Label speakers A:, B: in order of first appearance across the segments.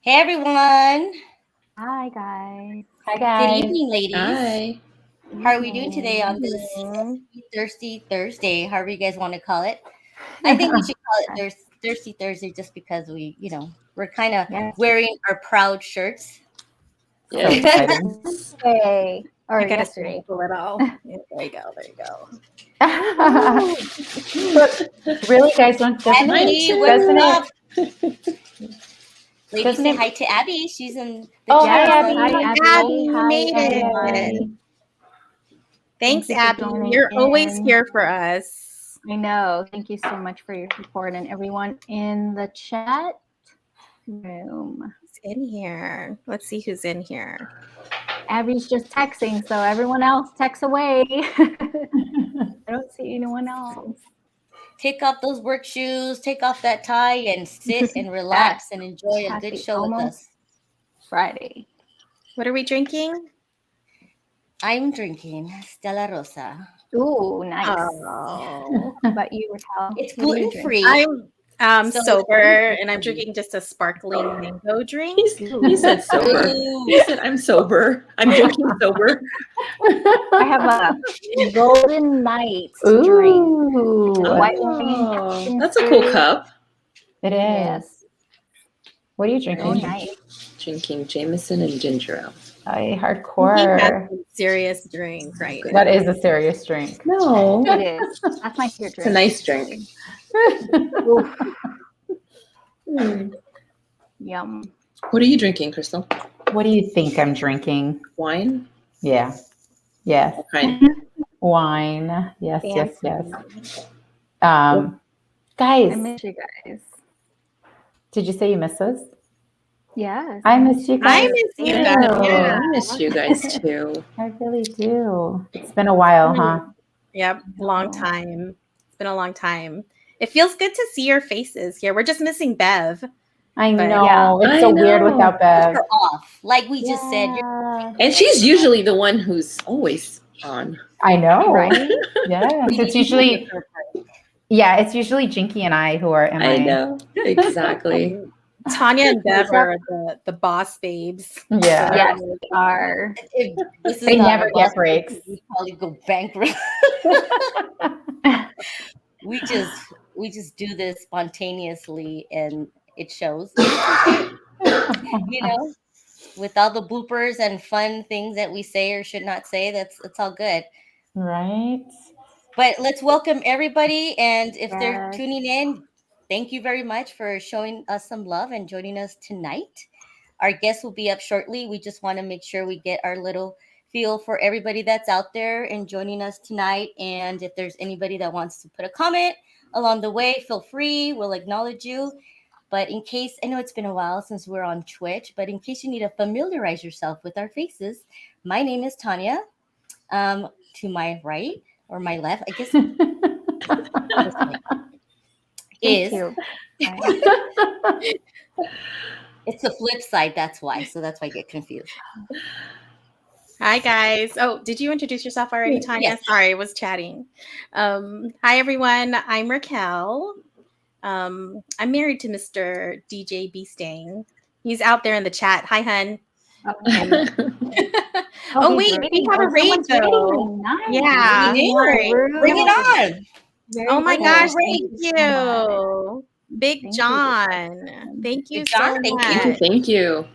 A: Hey everyone.
B: Hi guys.
C: Hi guys.
A: Good evening, ladies.
D: Hi.
A: How are we doing today on this Thirsty Thursday? However you guys want to call it. I think we should call it Thirsty Thursday just because we're kind of wearing our proud shirts.
D: Yeah.
B: Today or
E: I gotta
B: yesterday.
E: pull it all. Yeah, there you go.
C: But really, guys, doesn't
A: Ladies, say hi to Abby. She's in the
C: Oh,
A: chat.
C: hi, Abby.
B: Hi,
E: Abby, you made it. Thanks, Abby. You're always here for us.
B: I know. Thank you so much for your support and everyone in the chat room.
E: Who's in here? Let's see who's in here.
B: Abby's just texting, so everyone else text away. I don't see anyone else.
A: Take off those work shoes, take off that tie, and sit and relax and enjoy a good show with us.
B: Friday.
E: What are we drinking?
A: I'm drinking Stella Rosa.
B: Ooh, nice.
E: Oh.
B: How about you, Raquel?
A: It's gluten-free.
E: I'm sober, and I'm drinking just a sparkling mango drink.
D: He said sober. He said, I'm sober. I'm drinking sober.
B: I have a Golden Nights drink. White wine.
D: That's a cool cup.
C: It is.
B: Yes.
C: What are you drinking?
B: Oh, nice.
D: Drinking Jameson and ginger ale.
C: Hardcore.
E: That's a serious drink, right?
C: That is a serious drink.
D: No.
B: It is. That's my favorite drink.
D: It's a nice drink.
B: Yum.
D: What are you drinking, Crystal?
C: What do you think I'm drinking?
D: Wine?
C: Yeah. Yes.
D: What kind?
C: Wine. Yes.
B: I
C: Guys,
B: miss you guys.
C: did you say you miss us?
B: Yes.
C: I miss you guys.
E: I miss you
C: too.
E: guys.
D: Yeah, I miss you guys too.
C: I really do. It's been a while, huh?
E: Yep, long time. It's been a long time. It feels good to see your faces here. We're just missing Bev.
C: I
E: But,
C: know. It's so weird without Bev.
A: You're off. Like we just said.
D: And she's usually the one who's always on.
C: I know.
B: Right?
C: Yes. It's usually Jinky and I who are MIA.
D: I know. Exactly.
E: Tanya and Bev are the boss babes.
C: Yeah.
B: Yes, they are.
C: They never get breaks.
A: We probably go bankrupt. we just do this spontaneously and it shows. With all the bloopers and fun things that we say or should not say, it's all good.
C: Right.
A: But let's welcome everybody, and if they're tuning in, thank you very much for showing us some love and joining us tonight. Our guests will be up shortly. We just want to make sure we get our little feel for everybody that's out there and joining us tonight. And if there's anybody that wants to put a comment along the way, feel free. We'll acknowledge you. But in case, I know it's been a while since we're on Twitch, but in case you need to familiarize yourself with our faces, my name is Tanya. To my right or my left, I guess. It's the flip side, that's why. So that's why I get confused.
E: Hi guys. Oh, did you introduce yourself already, Tanya?
A: Yes.
E: Sorry, I was chatting. Hi everyone. I'm Raquel. I'm married to Mr. DJ Beastang. He's out there in the chat. Hi, hun. Oh wait, we have a raid though.
B: Nice.
E: Yeah.
A: Bring it on.
E: Oh my gosh, thank
B: so
E: you. Big
B: Thank
E: John. Thank you
A: Big
E: so
A: John,
E: much.
A: thank you.
D: Thank you.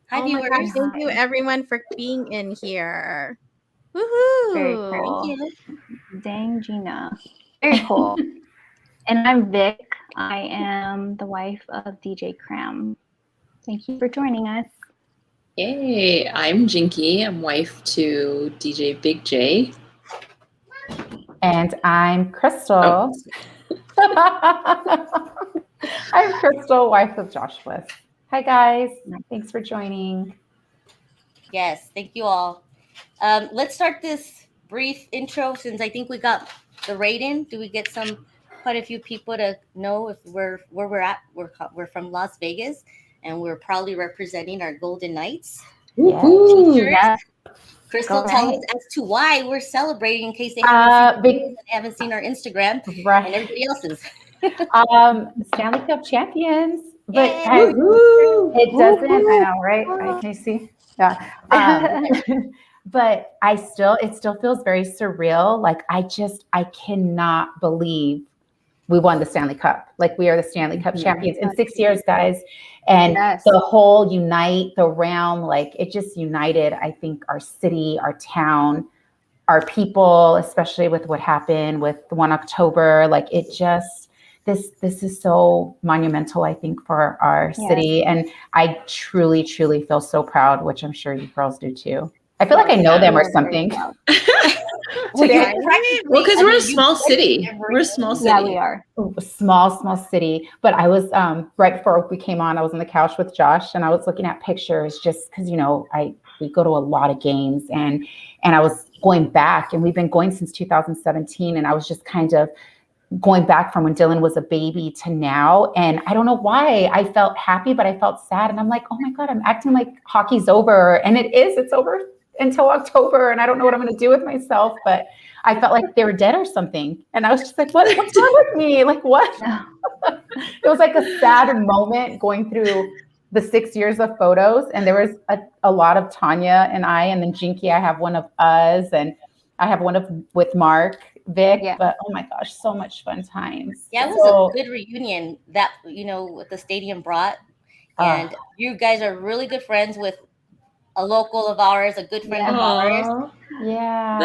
A: Hi,
E: Oh my
A: viewers.
E: gosh, thank you everyone for being in here.
B: Very
E: Woohoo.
B: cool. Dang, Gina. Very cool. And I'm Vic. I am the wife of DJ Cram. Thank you for joining us.
D: Yay. I'm Jinky. I'm wife to DJ Big J.
C: And I'm Crystal. I'm Crystal, wife of Josh Bliss. Hi, guys. Thanks for joining.
A: Yes, thank you all. Let's start this brief intro since I think we got the raid in. Do we get quite a few people to know if where we're at? We're from Las Vegas, and we're proudly representing our Golden Knights.
C: Yeah.
A: Crystal, tell us as to why we're celebrating in case they haven't seen our Instagram
C: Right.
A: and everybody else's.
C: Stanley Cup champions. But
A: Yay.
C: guys,
D: Woohoo!
C: it doesn't, I know, right? Can you see? Yeah. But it still feels very surreal. Like I cannot believe we won the Stanley Cup. Like we are the Stanley Cup champions in 6 years, guys. And the whole unite the realm, like it just united, I think, our city, our town, our people, especially with what happened with the 1 October. Like it just, this is so monumental, I think, for our city. And I truly, truly feel so proud, which I'm sure you girls do too. I feel like I know them or something.
D: Well, because we're a small city. We're a small city.
B: Yeah, we are.
C: Small city. But I was, right before we came on, I was on the couch with Josh and I was looking at pictures just because, you know, we go to a lot of games and I was going back, and we've been going since 2017. And I was just kind of going back from when Dylan was a baby to now. And I don't know why I felt happy, but I felt sad. And I'm like, oh my God, I'm acting like hockey's over. And it's over until October. And I don't know what I'm going to do with myself, but I felt like they were dead or something. And I was just like, what's wrong with me? Like what? It was like a sad moment going through the 6 years of photos. And there was a lot of Tanya and I, and then Jinky, I have one of us, and I have one with Mark, Vic, but oh my gosh, so much fun times.
A: Yeah, it was a good reunion that, you know, what the stadium brought. And you guys are really good friends with a local of ours, a good friend of ours.
C: Yeah.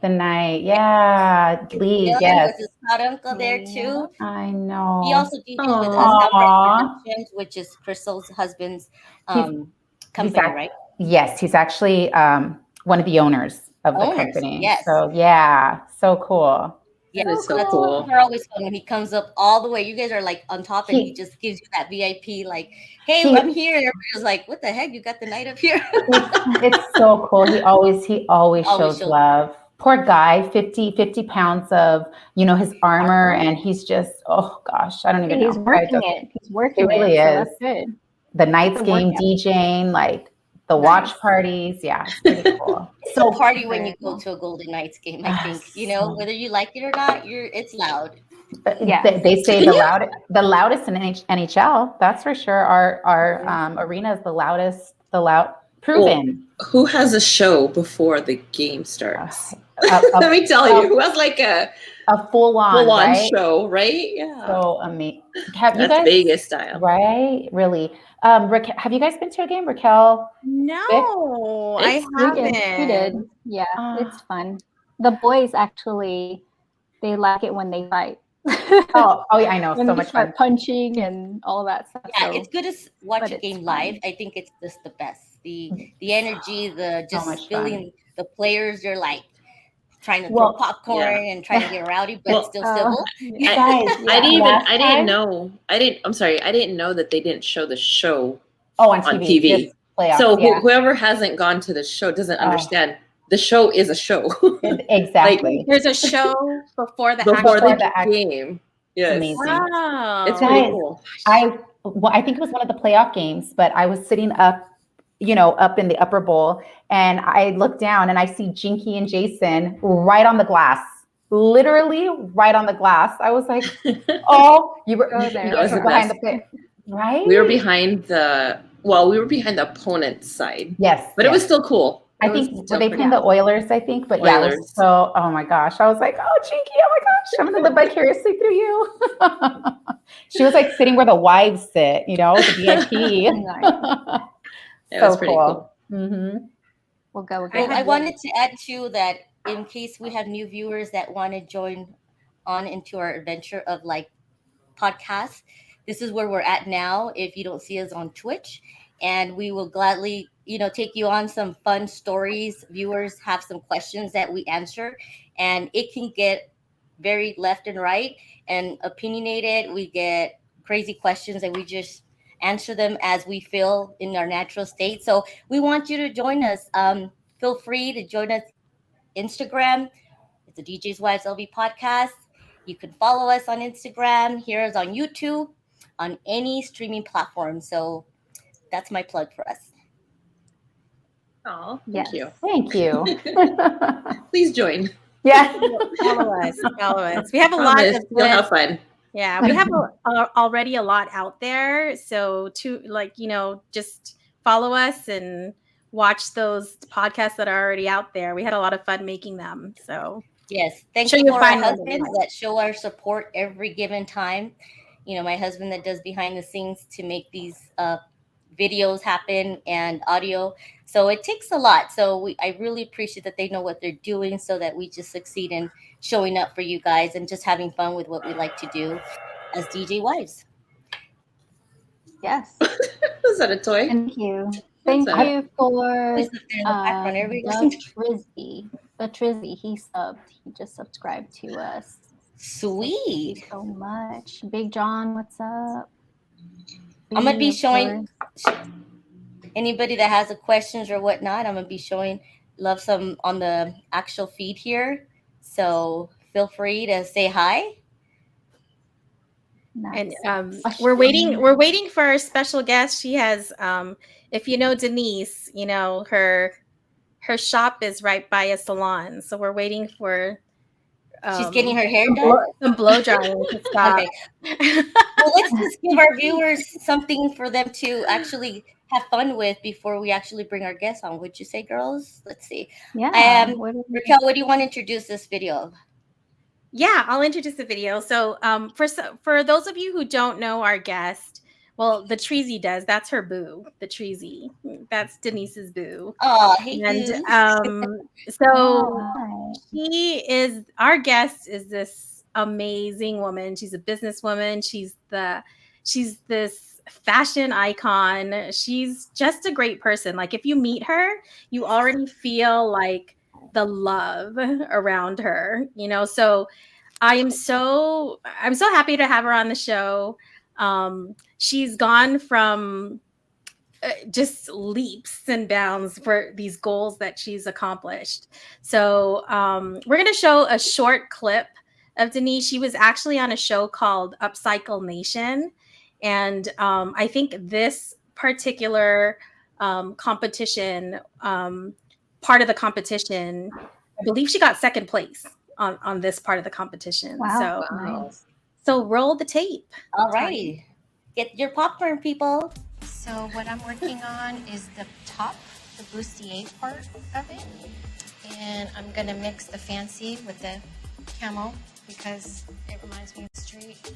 D: The night.
C: Yeah. Lee, yes.
A: With his hot uncle there too.
C: I know.
A: He also DJs with us, Productions, which is Crystal's husband's company, right?
C: Yes, he's actually one of the owners of the company.
A: Yes.
C: So yeah, so cool.
A: Yeah,
D: that's so cool.
A: They're always fun when he comes up all the way. You guys are like on top, and he just gives you that VIP, like, "Hey, I'm here." Everybody's like, "What the heck? You got the night up here?"
C: It's so cool. He always shows love. Poor guy, 50 pounds of, you know, his armor, and he's just, oh gosh, I don't even know.
B: He's working it. He's working it.
C: It really is.
B: So that's good.
C: The Knights game DJing, like the watch parties. Yeah, it's pretty cool.
A: It's a party when you go to a Golden Knights game, I think. You know, whether you like it or not, it's loud.
C: Yeah, they say the loudest in NHL. That's for sure. Our arena is the loudest. Proven.
D: Well, who has a show before the game starts? Let me tell you, who has like a full-on show, right? Yeah.
C: So amazing. Have you
D: That's
C: guys
D: Vegas style,
C: right? Really? Have you guys been to a game, Raquel?
E: No, I haven't.
B: We did. Yeah, it's fun. The boys actually, they like it when they fight.
C: Oh, yeah, I know. So much fun.
B: Punching and all that stuff.
A: Yeah, it's good to watch a game live. I think it's just the best. The energy, the just feeling the players. They're like trying to throw popcorn and trying to get rowdy, but still civil.
D: I didn't know that they didn't show the show
C: on TV.
D: So whoever hasn't gone to the show doesn't understand. The show is a show.
C: Exactly.
E: Like, there's a show before the
D: game. Yes.
C: Amazing.
E: Wow.
D: It's pretty cool.
C: I think it was one of the playoff games, but I was sitting up, you know, up in the upper bowl, and I look down and I see Jinky and Jason right on the glass, literally right on the glass. I was like, "Oh, you were behind the pit, right?"
D: We were behind the opponent's side.
C: Yes,
D: but it was still cool.
C: I think they played the Oilers, I think, but yeah, it was so, oh my gosh. I was like, oh, Jinky, oh my gosh, I'm going to live vicariously through you. She was like sitting where the wives sit, you know, the VIP.
D: It was pretty cool.
C: Mm-hmm.
B: We'll go.
A: I wanted to add too that in case we have new viewers that want to join on into our adventure of like podcasts, this is where we're at now. If you don't see us on Twitch, and we will gladly, you know, take you on some fun stories. Viewers have some questions that we answer, and it can get very left and right and opinionated. We get crazy questions and we just answer them as we feel in our natural state. So we want you to join us. Feel free to join us Instagram. It's the DJwivesLV podcast. You can follow us on Instagram, hear us on YouTube, on any streaming platform. So that's my plug for us.
D: Oh, thank you.
C: Thank you.
D: Please join.
C: Yeah.
E: Follow us. We have a lot of
D: You'll have fun.
E: Yeah, we have already a lot out there. So just follow us and watch those podcasts that are already out there. We had a lot of fun making them. So
A: yes, thank you for our husbands that show our support every given time. My husband that does behind the scenes to make these videos happen and audio. So it takes a lot. So I really appreciate that they know what they're doing so that we just succeed in showing up for you guys and just having fun with what we like to do as DJ wives.
B: Yes.
D: Is that a toy?
B: Thank you. Thank you for the Trizzy. He subbed. He just subscribed to us.
A: Sweet.
B: So thank you so much. Big John, what's up?
A: I'm going to be showing anybody that has a questions or whatnot. I'm going to be showing love some on the actual feed here. So feel free to say hi.
E: Nice. And we're waiting for our special guest. She has if you know Denise, her shop is right by a salon. So we're waiting for
A: she's getting her hair done.
E: Some blow drying to stop.
A: Okay. Well, let's just give our viewers something for them to actually have fun with before we actually bring our guests on. Would you say, girls? Let's see.
B: Yeah.
A: Raquel, what do you want to introduce this video?
E: Yeah, I'll introduce the video. So for those of you who don't know our guest, well, the Treasy does. That's her boo, the Treasy. That's Denise's boo.
A: Oh, hey,
E: and so our guest is this amazing woman. She's a businesswoman. She's this fashion icon. She's just a great person. Like if you meet her, you already feel like the love around her, so I'm so happy to have her on the show. She's gone from just leaps and bounds for these goals that she's accomplished. So we're going to show a short clip of Denise. She was actually on a show called Upcyle Nation. And I think this particular competition, part of the competition, I believe she got second place on this part of the competition.
B: Wow.
E: So roll the tape.
A: All righty. Get your popcorn, people.
F: So what I'm working on is the top, the bustier part of it. And I'm gonna mix the fancy with the camo because it reminds me of the street.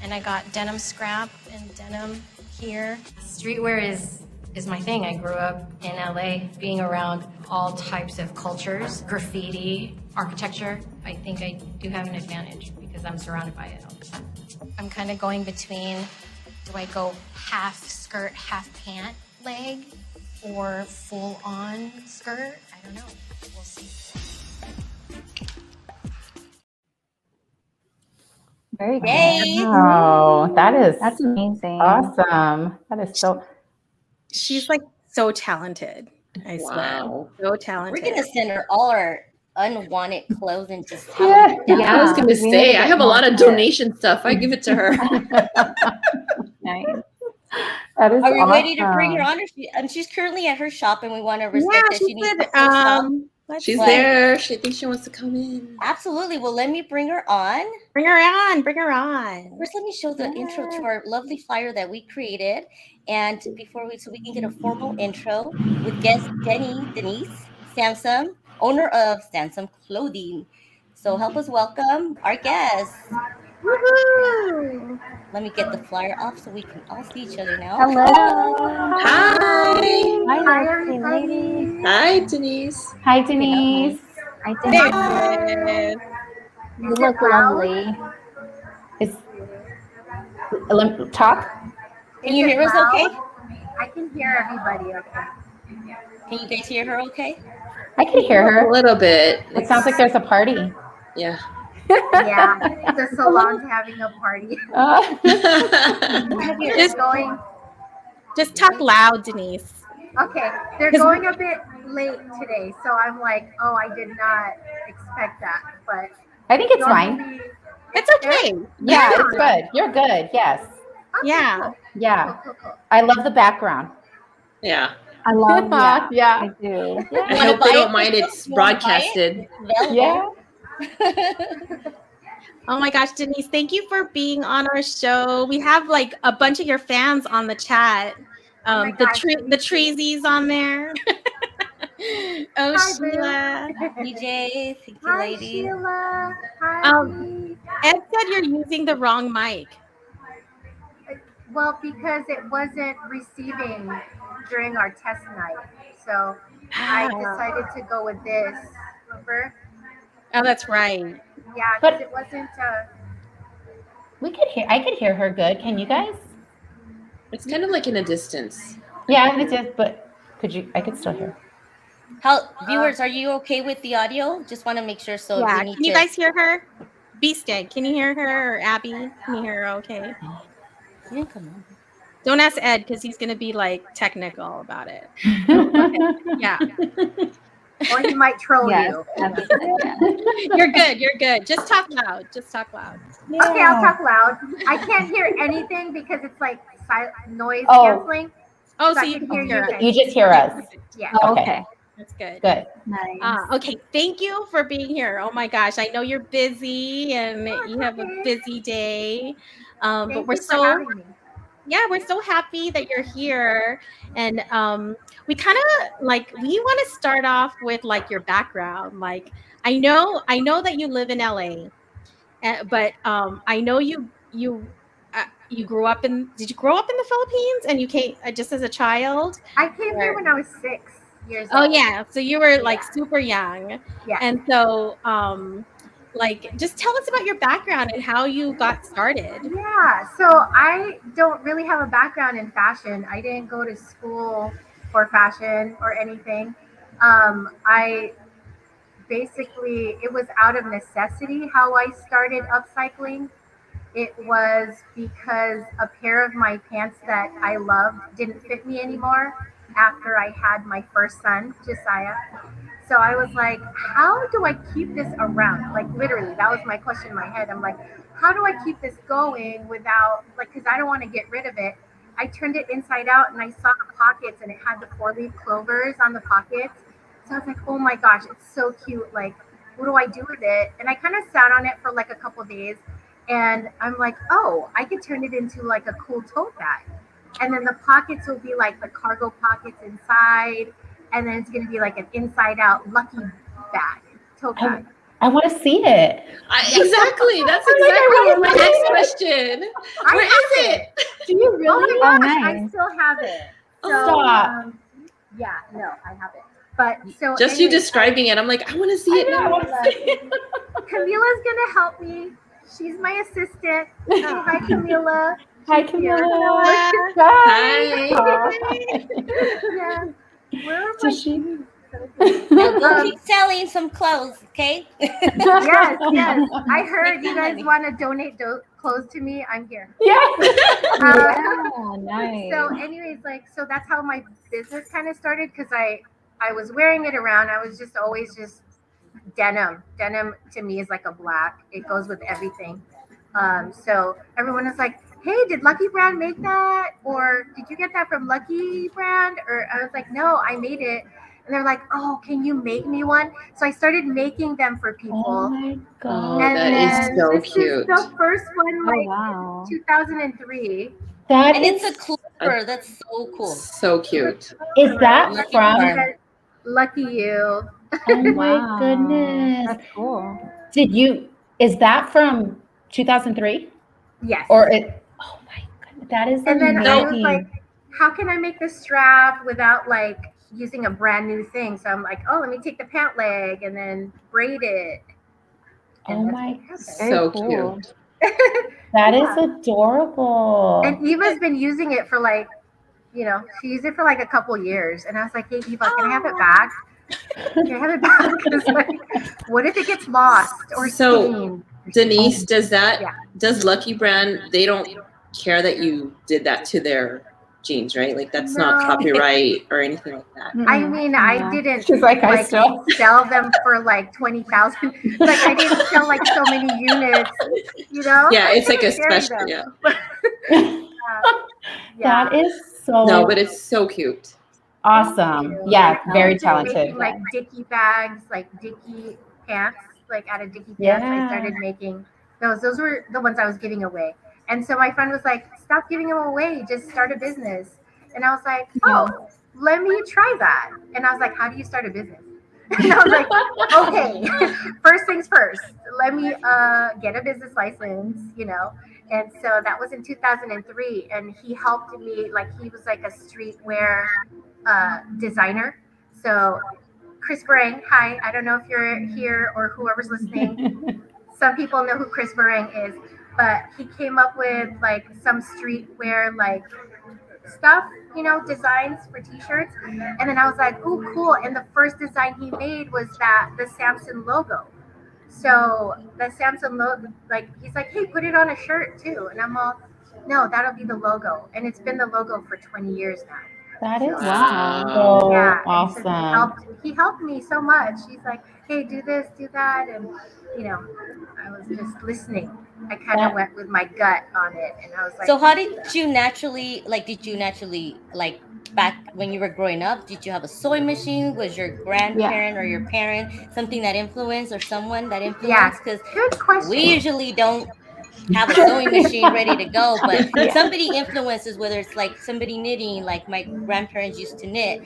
F: And I got denim scrap and denim here. Streetwear is my thing. I grew up in LA being around all types of cultures, graffiti, architecture. I think I do have an advantage because I'm surrounded by it all the time. I'm kind of going between, do I go half skirt, half pant leg or full on skirt? I don't know. We'll see.
B: Very good.
C: Wow, that's
B: amazing.
C: Awesome. That is so.
E: She's like so talented. I swear, so talented.
A: We're gonna send her all our unwanted clothes and just
D: I was gonna say I have a lot of donation stuff. I give it to her.
B: Nice.
C: That is
A: Are we
C: awesome.
A: ready to bring her on? She's currently at her shop, and we want to respect that she needs to
D: she's there. She thinks she wants to come in.
A: Absolutely. Well, let me bring her on.
E: Bring her on. Bring her on.
A: First, let me show the intro to our lovely flyer that we created, and so we can get a formal intro with guest Denise Samson, owner of Samson Clothing. So help us welcome our guest.
E: Woohoo!
A: Let me get the flyer off so we can all see each other now.
B: Hello.
D: Hi.
B: Hi, everybody.
D: Hi, Denise.
B: Hi, Denise. Hi, Denise. You look lovely.
C: Talk.
A: Can you hear us okay?
G: I can hear everybody okay.
A: Can you guys hear her okay?
C: I can hear her
D: a little bit.
C: It sounds like there's a party.
D: Yeah.
G: Yeah, the salon's having a party.
E: Just talk loud, Denise.
G: Okay, they're going a bit late today, so I'm like, oh, I did not expect that, but
C: I think it's fine.
E: It's okay.
C: Yeah, it's good. You're good. Yes.
G: Okay,
E: Yeah.
G: cool.
C: Yeah.
G: Cool.
C: I love the background.
D: Yeah.
B: I love that.
C: Yeah.
B: I do.
D: I hope they don't mind it's broadcasted.
C: Yeah.
E: Oh my gosh, Denise, thank you for being on our show. We have like a bunch of your fans on the chat. The Treesies on there. Oh,
G: Hi,
E: Sheila.
A: DJ, thank you,
G: Hi,
A: ladies.
G: Sheila. Hi.
E: Ed said you're using the wrong mic.
G: Well, because it wasn't receiving during our test night. So I decided to go with this. Remember?
E: Oh, that's right.
G: Yeah, because it wasn't.
C: I could hear her good. Can you guys?
D: It's kind of like in a distance.
C: Yeah, it is, but I could still hear.
A: Viewers, are you okay with the audio? Just want to make sure. So
E: yeah,
A: we need
E: can you guys hear her? Beasted, can you hear her? Or Abby, can you hear her okay?
A: Yeah, come on.
E: Don't ask Ed because he's going to be like technical about it. Okay. Yeah.
G: Or he might troll you.
E: You're good. You're good. Just talk loud. Just talk loud.
G: Yeah. Okay, I'll talk loud. I can't hear anything because it's like noise canceling.
E: Oh, so you
G: can
E: hear
G: you.
C: You just hear us.
G: Yeah.
B: Oh, okay.
E: That's good.
C: Good.
B: Nice.
E: Okay. Thank you for being here. Oh my gosh. I know you're busy and you have a busy day. But we're so happy that you're here. And we kind of we want to start off with like your background. Like I know that you live in LA, but I know you grew up did you grow up in the Philippines and you came just as a child?
G: I came here when I was 6 years old.
E: Oh yeah. So you were like super young.
G: Yeah.
E: And so just tell us about your background and how you got started.
G: Yeah, so I don't really have a background in fashion. I didn't go to school for fashion or anything. I basically, it was out of necessity how I started upcycling. It was because a pair of my pants that I loved didn't fit me anymore after I had my first son, Josiah. So I was like, how do I keep this around? Like literally, that was my question in my head. I'm like, how do I keep this going without, because I don't want to get rid of it. I turned it inside out and I saw the pockets and it had the 4-leaf clovers on the pockets. So I was like, oh my gosh, it's so cute. Like, what do I do with it? And I kind of sat on it for like a couple of days. And I'm like, oh, I could turn it into like a cool tote bag. And then the pockets will be like the cargo pockets inside. And then it's going to be like an inside out lucky bag, tote bag.
C: I want to see it.
D: Exactly. That's exactly my next question. Where is it?
G: Do you really? Oh my gosh,
B: nice.
G: I still have it. So,
C: Stop.
G: Yeah, no, I have it. But so
D: just
G: anyway,
D: you describing it, I'm like, I want to see it now.
G: Camille's gonna help me. She's my assistant. Hi, Camilla.
C: Hi, Camilla.
D: Hi.
G: Yeah. Where are my shoes?
A: Go keep selling some clothes, okay?
G: Yes. I heard you guys want to donate clothes to me. I'm here.
C: Yeah.
B: Nice.
G: So, anyways, so that's how my business kind of started because I was wearing it around. I was just always just denim. Denim to me is like a black. It goes with everything. So everyone is like, hey, did Lucky Brand make that? Or did you get that from Lucky Brand? Or I was like, no, I made it. And they're like, oh, can you make me one? So I started making them for people.
C: Oh my God.
G: And
D: that is so cute.
G: This is the first one, 2003.
A: It's a clover. That's so cool.
D: So cute.
C: Is that from
G: Lucky You?
C: Oh my goodness.
B: That's cool.
C: Is that from 2003?
G: Yes.
C: Oh my goodness. That is
G: and
C: amazing.
G: then I was like, how can I make this strap without using a brand new thing? So I'm like, let me take the pant leg and then braid it.
C: Oh my,
D: so cute.
C: That is adorable.
G: And Eva's been using it for she used it for a couple years. And I was like, hey, Eva, can I have it back? Can I have it back? Because what if it gets lost or stained?
D: Denise, does Lucky Brand, they don't care that you did that to their jeans, right? Like that's not copyright or anything like that.
G: I mean, I didn't
C: I still
G: sell them for 20,000. I didn't sell so many units,
D: Yeah, it's like a special.
C: That is so.
D: No, but it's so cute.
C: Awesome. Yeah, very talented.
G: Making Dickie bags, Dickie pants, out of Dickie pants. I started making Those were the ones I was giving away. And so my friend was like, stop giving them away, just start a business. And I was like, oh, let me try that. And I was like, how do you start a business? And I was like, okay, first things first, let me get a business license, you know. And so that was in 2003. And he helped me, like, he was like a streetwear designer. So Chris Barang, hi, I don't know if you're here or whoever's listening. Some people know who Chris Barang is, but he came up with like some streetwear like stuff, you know, designs for t-shirts. And then I was like, oh, cool. And the first design he made was the Samson logo. So the Samson logo, like, he's like, hey, put it on a shirt too. And I'm all, no, that'll be the logo. And it's been the logo for 20 years now.
C: That is
G: so
C: awesome.
G: So he helped me so much. He's like, hey, do this, do that. And, you know, I was just listening. I kind of went with my gut on it. And I was like,
A: so how did you naturally, like back when you were growing up, did you have a sewing machine? Was your grandparent or your parent something that influenced, or someone that influenced? Because
G: good question.
A: We usually don't have a sewing machine ready to go, but somebody influences, whether it's like somebody knitting, like my grandparents used to knit.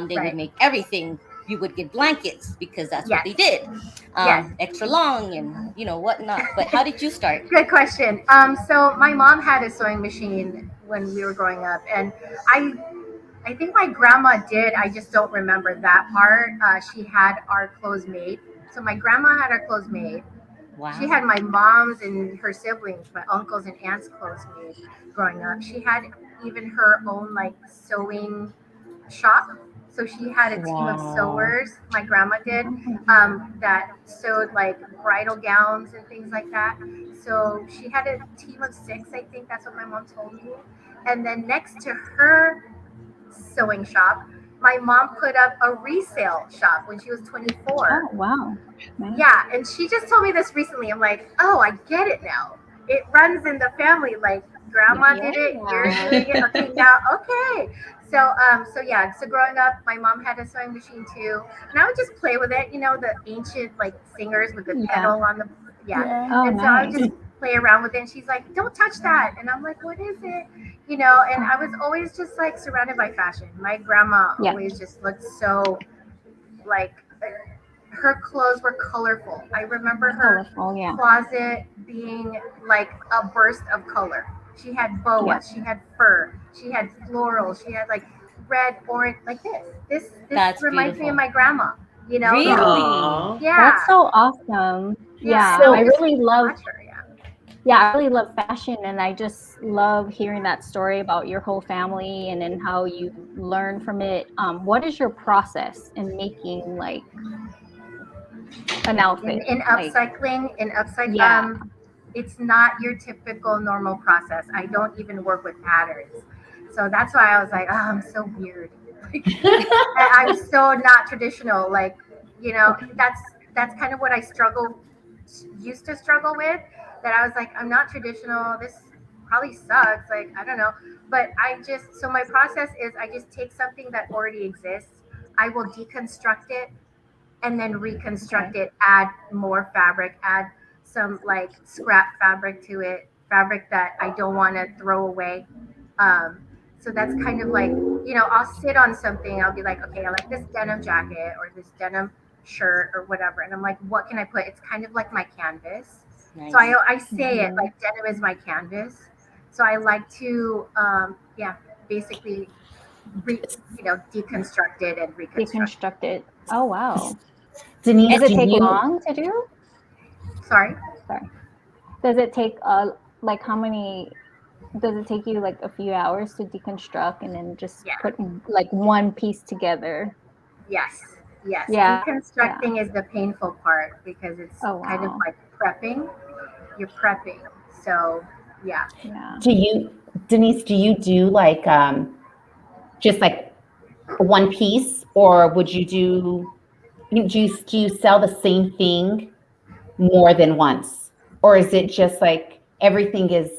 A: They would make everything. You would get blankets because that's what they did. Extra long and, you know, whatnot. But how did you start?
G: Good question. So my mom had a sewing machine when we were growing up, and I think my grandma did. I just don't remember that part. She had our clothes made. So my grandma had our clothes made. Wow. She had my mom's and her siblings, my uncles and aunts' clothes made growing up. She had even her own like sewing shop. So she had a team of sewers, my grandma did, that sewed like bridal gowns and things like that. So she had a team of 6, I think that's what my mom told me. And then next to her sewing shop, my mom put up a resale shop when she was 24.
B: Oh, wow.
G: Nice. Yeah, and she just told me this recently. I'm like, oh, I get it now. It runs in the family. Like, grandma did it, you're doing it. Okay, now, okay. So growing up, my mom had a sewing machine too. And I would just play with it, you know, the ancient, like, singers with the pedal on the,
B: Oh,
G: and so I would just play around with it. And she's like, don't touch that. And I'm like, what is it? You know, and I was always just like surrounded by fashion. My grandma always just looked so like, her clothes were colorful. I remember her closet being like a burst of color. She had boas, she had fur, she had floral, she had like red, orange, like this. This reminds me of my grandma. You know,
A: really?
G: Yeah,
B: that's so awesome. Yeah,
G: so
B: I really love. I really love fashion, and I just love hearing that story about your whole family and then how you learn from it. What is your process in making like an outfit?
G: In upcycling, it's not your typical normal process. I don't even work with patterns. So that's why I was like, oh, I'm so weird. I'm so not traditional. Like, you know, that's kind of what I used to struggle with. That I was like, I'm not traditional. This probably sucks. Like, I don't know. But so my process is I just take something that already exists. I will deconstruct it and then reconstruct it, add more fabric, add some like scrap fabric to it, fabric that I don't want to throw away. So that's kind of like, you know, I'll sit on something. I'll be like, okay, I like this denim jacket or this denim shirt or whatever. And I'm like, what can I put? It's kind of like my canvas. Nice. So I say it like denim is my canvas. So I like to, basically, deconstruct it and reconstruct
B: it. Oh, wow.
C: Denise,
B: does it take long to do?
G: Sorry.
B: Does it take like how many? Does it take you like a few hours to deconstruct and then just put like one piece together?
G: Yes. Yeah. Deconstructing is the painful part because it's kind of like prepping. You're prepping. So yeah.
C: Denise, do you do like just like one piece, or would you do you sell the same thing more than once, or is it just like everything is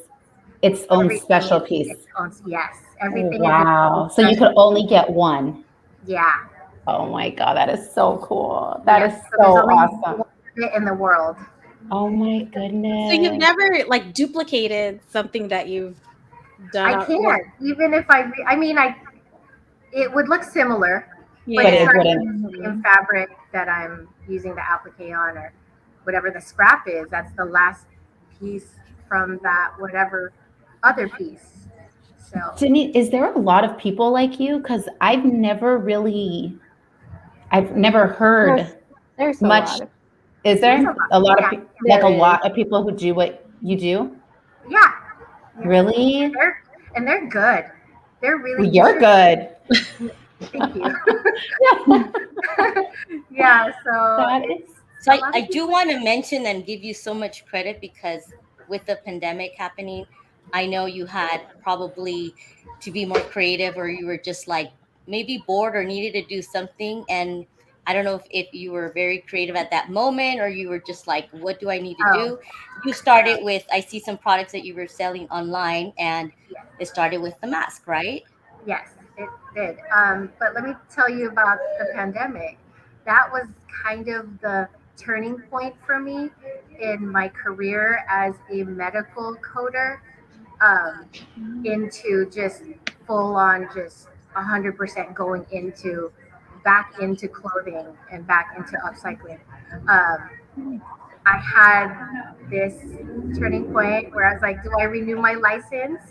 C: its own special piece?
G: Yes, everything.
C: Wow. So you could only get one.
G: Yeah.
C: Oh my God, that is so cool. That is so awesome.
G: In the world.
C: Oh my goodness.
E: So you've never like duplicated something that you've done?
G: I can't. Even if it would look similar,
E: Yeah.
G: but
C: But
G: it's
C: it
G: not
C: wouldn't.
G: the same fabric that I'm using the applique on, or whatever the scrap is. That's the last piece from that whatever other piece. So
C: Denise, is there a lot of people like you? Because I've never heard
B: there's
C: much.
B: A lot of,
C: is there a lot of
B: yeah,
C: like a lot of people who do what you do?
G: Yeah.
C: Really?
G: And they're good. They're really
C: Well, you're good.
G: Thank you. Yeah,
A: so I do want to mention and give you so much credit, because with the pandemic happening, I know you had probably to be more creative, or you were just like maybe bored or needed to do something. And I don't know if you were very creative at that moment, or you were just like, what do I need to do? You started with, I see some products that you were selling online, and it started with the mask, right?
G: Yes, it did. But let me tell you about the pandemic. That was kind of the turning point for me in my career as a medical coder, into just full on, just 100% going back into clothing and back into upcycling. I had this turning point where I was like, do I renew my license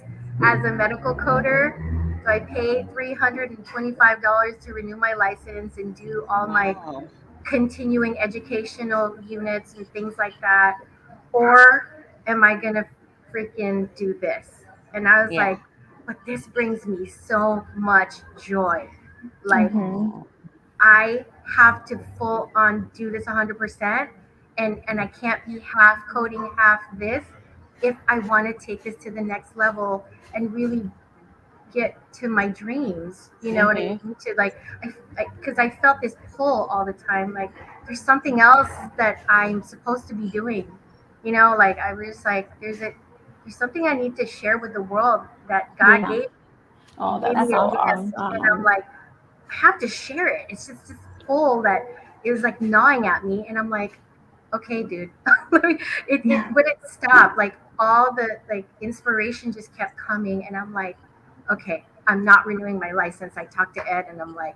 G: as a medical coder? Do I pay $325 to renew my license and do all my continuing educational units and things like that? Or am I going to freaking do this? And I was like, but this brings me so much joy. Like, I have to full on do this 100%, and I can't be half coding, half this, if I want to take this to the next level and really get to my dreams. You know what I mean? To like, because I felt this pull all the time. Like, there's something else that I'm supposed to be doing. You know, like I was like, there's something I need to share with the world that God gave.
B: Oh,
G: Gave
B: that's
G: me
B: awesome.
G: and I'm like, I have to share it. It's just this pull that is like gnawing at me, and I'm like, okay, dude. it wouldn't stop. Like, all the like inspiration just kept coming, and I'm like, okay, I'm not renewing my license. I talked to Ed, and I'm like,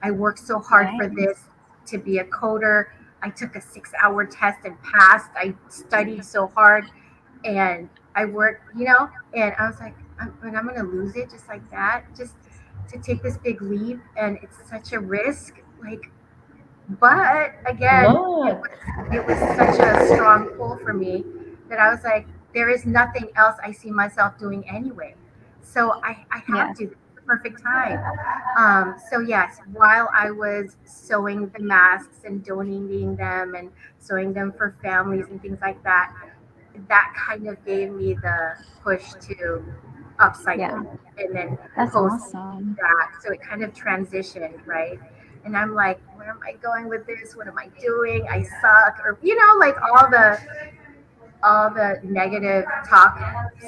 G: I worked so hard for this, to be a coder. I took a 6-hour test and passed. I studied so hard, and I worked, and I was like, I'm going to lose it just like that, just to take this big leap. And it's such a risk. Like, but again, it was such a strong pull for me that I was like, there is nothing else I see myself doing anyway. So I have to. It's the perfect time. So yes, while I was sewing the masks and donating them and sewing them for families and things like that, that kind of gave me the push to upcycle and then post that. So it kind of transitioned, right? And I'm like, where am I going with this? What am I doing? I suck, or like all the negative talk,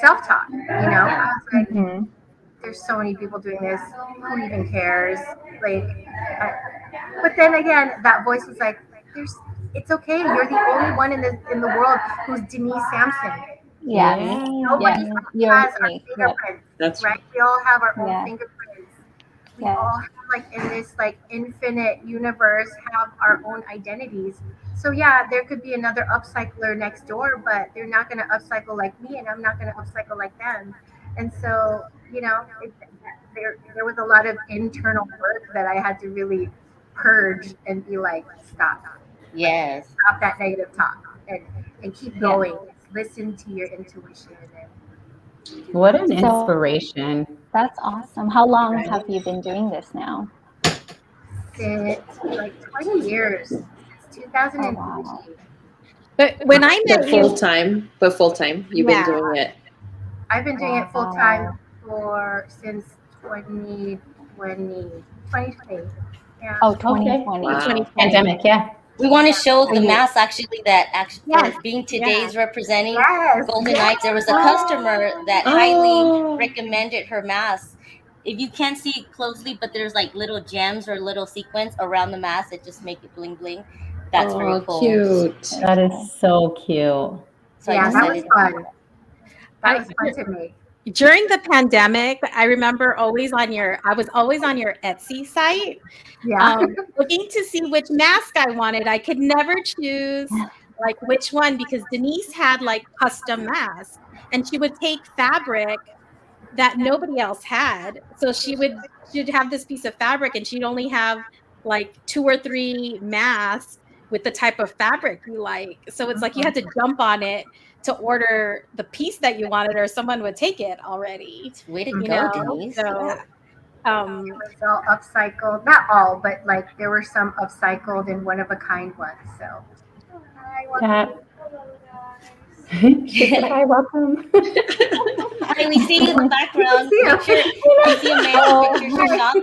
G: self-talk. I was like, there's so many people doing this. Who even cares? Like, but then again, that voice was like, it's okay. You're the only one in the world who's Denise Samson. Nobody has our fingerprints, right? We all have our own fingerprints. We all have, like, in this like infinite universe, have our own identities. So yeah, there could be another upcycler next door, but they're not going to upcycle like me, and I'm not going to upcycle like them. And so, there was a lot of internal work that I had to really purge and be like, stop.
A: Yes.
G: Stop that negative talk and keep going. Listen to your intuition.
C: What an inspiration.
B: That's awesome. How long have you been doing this now?
G: Since like 20 years. Since 2003.
E: But when I met you,
D: full time, you've been doing it.
G: I've been doing it full time since 2020. Yeah.
B: Oh, 2020.
D: Wow.
C: Pandemic, yeah.
A: We want to show the mask actually for being today's representing Golden Knights. There was a customer that highly recommended her mask. If you can't see it closely, but there's like little gems or little sequins around the mask that just make it bling bling. That's very cool.
D: Cute.
C: That is so cute.
A: So
G: yeah, that was fun. That was fun to make.
E: During the pandemic, I remember I was always on your Etsy site, looking to see which mask I wanted. I could never choose like which one because Denise had like custom masks, and she would take fabric that nobody else had. So she'd have this piece of fabric, and she'd only have like 2 or 3 masks with the type of fabric you like. So it's like you had to jump on it to order the piece that you wanted, or someone would take it already.
A: Way to go, Denise.
E: So,
G: it was all upcycled. Not all, but like there were some upcycled and one of a kind ones. So
C: she said, "Hi, welcome."
A: Hi, we see you in the background. I see a man pictures your shop.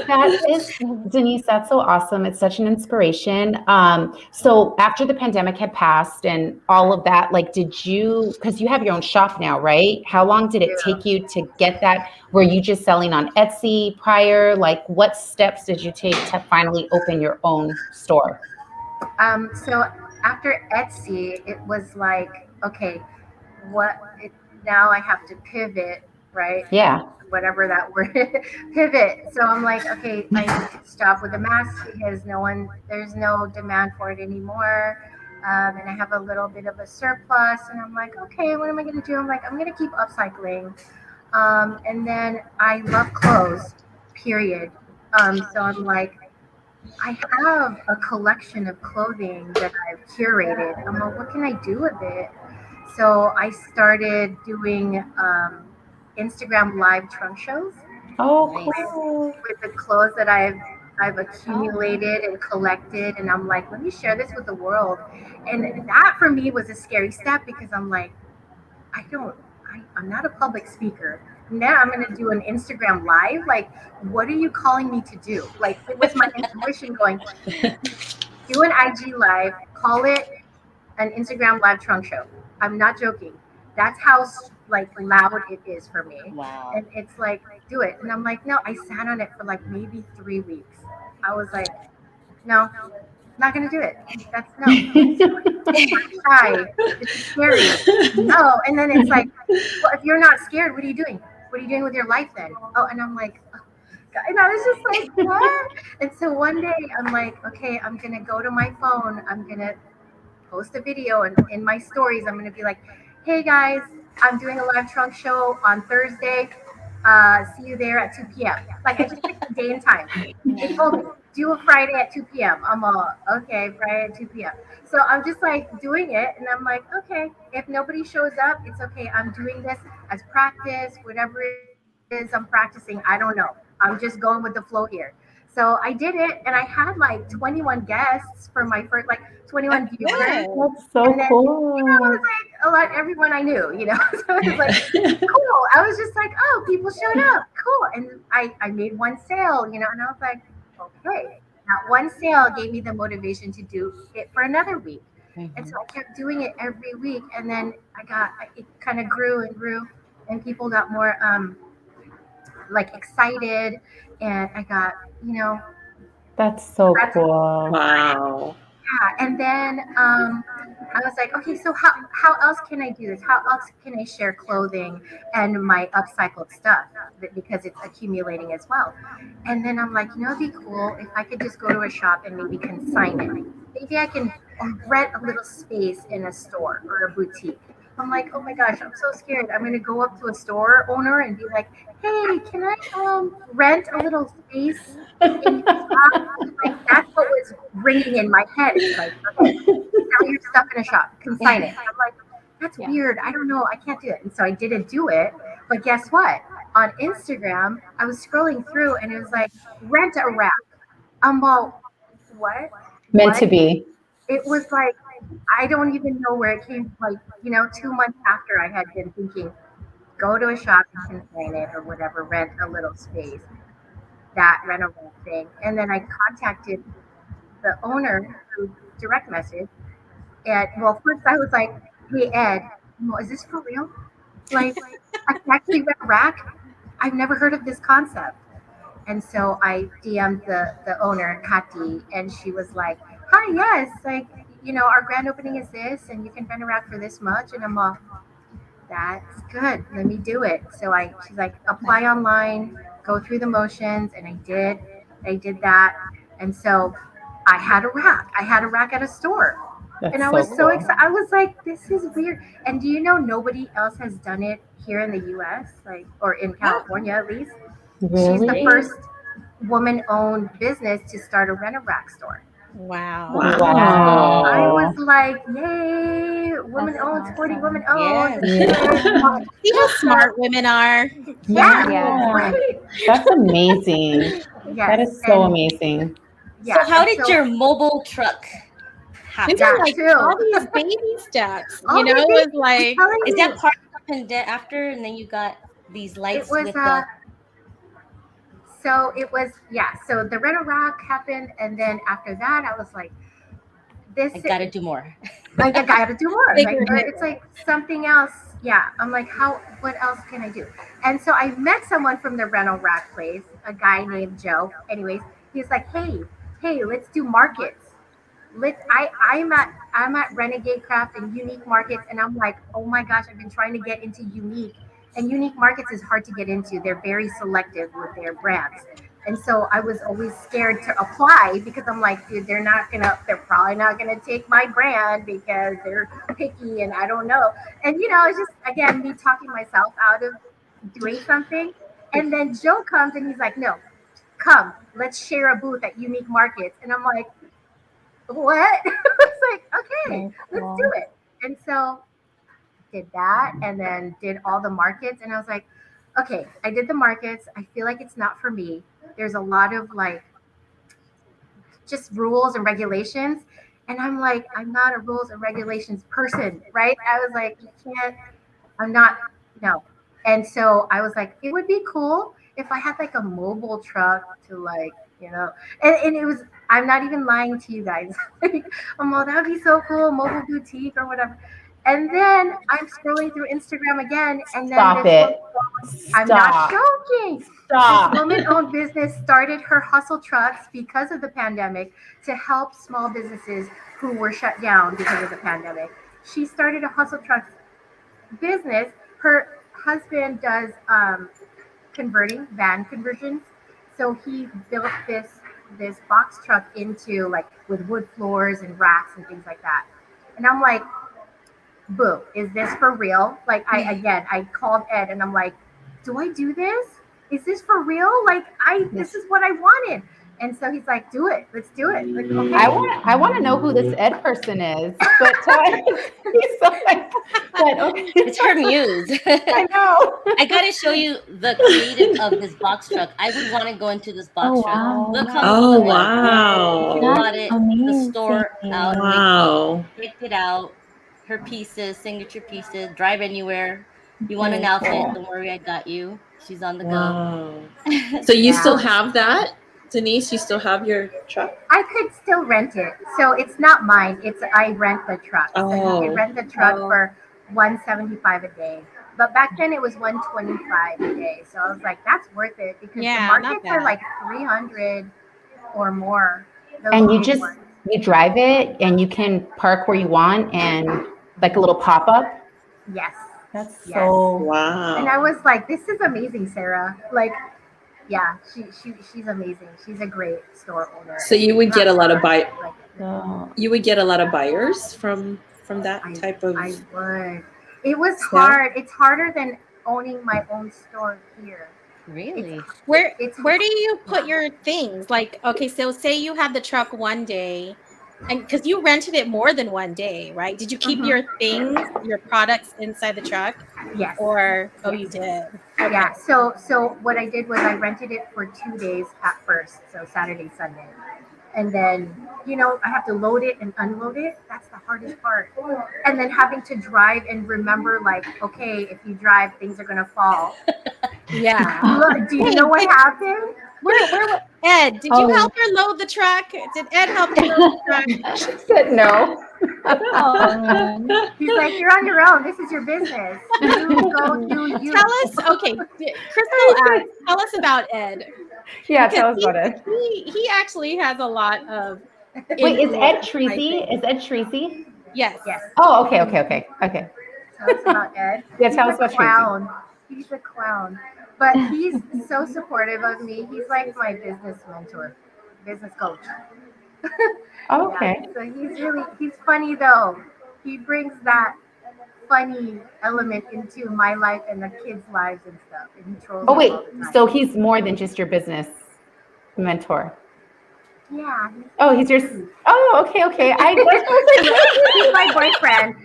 C: That is, Denise, that's so awesome. It's such an inspiration. So after the pandemic had passed and all of that, like, because you have your own shop now, right? How long did it take you to get that? Were you just selling on Etsy prior? Like, what steps did you take to finally open your own store?
G: So after Etsy, it was like, okay, now I have to pivot, right?
C: Yeah.
G: Whatever that word, pivot. So I'm like, okay, I need to stop with the mask because there's no demand for it anymore. And I have a little bit of a surplus, and I'm like, okay, what am I going to do? I'm like, I'm going to keep upcycling. And then I love clothes, period. So I'm like, I have a collection of clothing that I've curated. I'm like, what can I do with it? So I started doing Instagram live trunk shows.
C: Oh, cool.
G: With the clothes that I've accumulated and collected, and I'm like, let me share this with the world. And that for me was a scary step because I'm like, I'm not a public speaker. Now I'm going to do an Instagram live. Like, what are you calling me to do? Like, it was my intuition going, do an IG live, call it an Instagram live trunk show. I'm not joking. That's how like loud it is for me.
A: Wow.
G: And it's like, do it. And I'm like, no, I sat on it for like maybe 3 weeks. I was like, no, not going to do it. That's no. I'm shy. It's scary. No. And then it's like, well, if you're not scared, what are you doing? What are you doing with your life then? Oh, and I'm like, oh, God. And I was just like, what? And so one day I'm like, okay, I'm going to go to my phone. I'm going to post a video, and in my stories, I'm going to be like, hey guys, I'm doing a live trunk show on Thursday. See you there at 2 p.m. Like, I just picked the day and time. They told me, do a Friday at 2 p.m. I'm all, okay, Friday at 2 p.m. So I'm just like doing it, and I'm like, okay, if nobody shows up, it's okay. I'm doing this as practice, whatever it is I'm practicing. I don't know. I'm just going with the flow here. So I did it, and I had like 21 guests for my first, like 21 viewers.
C: That's so cool.
G: It was like everyone I knew, So it was like cool. I was just like, oh, people showed up, cool. And I made one sale, and I was like, okay. That one sale gave me the motivation to do it for another week. Mm-hmm. And so I kept doing it every week, and then it kind of grew and grew, and people got more like excited, and I got,
C: That's so cool.
D: Wow.
G: Yeah, and then I was like, okay, so how else can I do this? How else can I share clothing and my upcycled stuff, because it's accumulating as well? And then I'm like, it'd be cool if I could just go to a shop and maybe consign it. Maybe I can rent a little space in a store or a boutique. I'm like, oh my gosh, I'm so scared. I'm going to go up to a store owner and be like, hey, can I rent a little space? Like, that's what was ringing in my head. It's like, okay, now you're stuck in a shop. Consign it. I'm like, that's weird. I don't know. I can't do it. And so I didn't do it. But guess what? On Instagram, I was scrolling through, and it was like, rent a rack. I'm all, what?
C: Meant to be.
G: It was like, I don't even know where it came from. Like, 2 months after I had been thinking, go to a shop and consign it or whatever, rent a little space, that rental thing. And then I contacted the owner through direct message. And well, first I was like, hey, Ed, is this for real? Like, I can actually rent a rack? I've never heard of this concept. And so I DM'd the owner, Kati, and she was like, hi, yes, like, our grand opening is this, and you can rent a rack for this much. And I'm all, that's good. Let me do it. So she's like, apply online, go through the motions. And I did that. And so I had a rack. At a store.
C: That's
G: and I was so
C: cool.
G: excited. I was like, this is weird. And do you know nobody else has done it here in the US, or in California at least?
C: Really?
G: She's the first woman-owned business to start a rent-a-rack store.
E: Wow.
G: I was like, yay, women-owned, sporty women-owned.
A: Yes.
E: See how smart women are.
G: Yeah. Right?
C: That's amazing.
G: Yes.
C: That is so amazing.
A: Yeah. So how did your mobile truck happen?
E: These are like all these baby steps. It was like,
A: is that part happened after, and then you got these lights with the.
G: So it was, so the rent-a-rack happened, and then after that, I was like, I
A: gotta do more.
G: I gotta do more. It's like something else. Yeah, I'm like, what else can I do? And so I met someone from the rental rack place, a guy named Joe. Anyways, he's like, hey, let's do markets. I'm at Renegade Craft and Unique Markets, and I'm like, oh my gosh, I've been trying to get into Unique. And Unique Markets is hard to get into. They're very selective with their brands. And so I was always scared to apply because I'm like, dude, they're probably not gonna take my brand because they're picky and I don't know. And it's just, again, me talking myself out of doing something. And then Joe comes and he's like, no, come, let's share a booth at Unique Markets. And I'm like, what? It's like, okay, let's do it. And so did that, and then did all the markets, and I was like, okay, I did the markets. I feel like it's not for me. There's a lot of just rules and regulations, and I'm like, I'm not a rules and regulations person, right? I was like, no. And so I was like, it would be cool if I had a mobile truck to and it was, I'm not even lying to you guys. I'm like, that would be so cool, mobile boutique or whatever. And then I'm scrolling through Instagram again, and then I'm not joking.
C: Stop.
G: This woman-owned business started her hustle trucks because of the pandemic to help small businesses who were shut down because of the pandemic. She started a hustle trucks business. Her husband does van conversions, so he built this box truck into with wood floors and racks and things like that. And I'm like, boo, is this for real? I called Ed and I'm like, do I do this? Is this for real? This is what I wanted. And so he's like, do it. Let's do it. Okay.
C: I want to know who this Ed person is. But
A: it's her muse.
C: I know.
A: I gotta show you the creative of this box truck. I would want to go into this box truck.
D: Wow.
A: Look how
D: wow.
A: She brought it, the store out.
D: Wow.
A: Picked it out. Her pieces, signature pieces, drive anywhere. You want an outfit? Don't worry, I got you. She's on the go.
D: So you still have that? Denise, you still have your truck?
G: I could still rent it. So it's not mine. I rent the truck. So you can rent the truck for $175 a day. But back then it was $125 a day. So I was like, that's worth it because the markets are $300 or more.
C: And you drive it and you can park where you want and a little pop-up.
G: Yes.
C: That's so
D: wow.
G: And I was like, this is amazing, Sarah. Yeah, she's amazing. She's a great store owner.
D: So you would get a lot of you would get a lot of buyers from that type of.
G: I would. It was hard. It's harder than owning my own store here.
A: Really?
E: Where do you put your things? Okay, so say you had the truck one day, and because you rented it more than one day, right? Did you keep your things, your products inside the truck?
G: Yes.
E: Or you did.
G: Okay. Yeah. So what I did was I rented it for 2 days at first, so Saturday, Sunday, and then I have to load it and unload it. That's the hardest part. And then having to drive and remember, okay, if you drive, things are gonna fall.
E: Yeah.
G: Do you know what happened?
E: Where Ed, did you help her load the truck? Did Ed help you load the truck?
C: She said no.
B: Oh, man.
G: He's like, you're on your own. This is your business. You go do you.
E: Tell us, okay, Crystal asks, tell us about Ed.
C: Yeah, tell us about Ed.
E: He actually has a lot of.
C: Wait, is Ed Treasy? Is Ed Treasy?
E: Yes.
G: Yes.
C: Oh, okay.
G: Tell us about Ed.
C: Yeah, tell us about
G: clown. He's a clown. But he's so supportive of me. He's like my business mentor, business coach.
C: Oh, okay.
G: So he's funny though. He brings that funny element into my life and the kids' lives and stuff. And he trolls.
C: Oh, wait. So he's more than just your business mentor.
G: Yeah.
C: Oh, he's your. Oh, okay.
G: He's my boyfriend.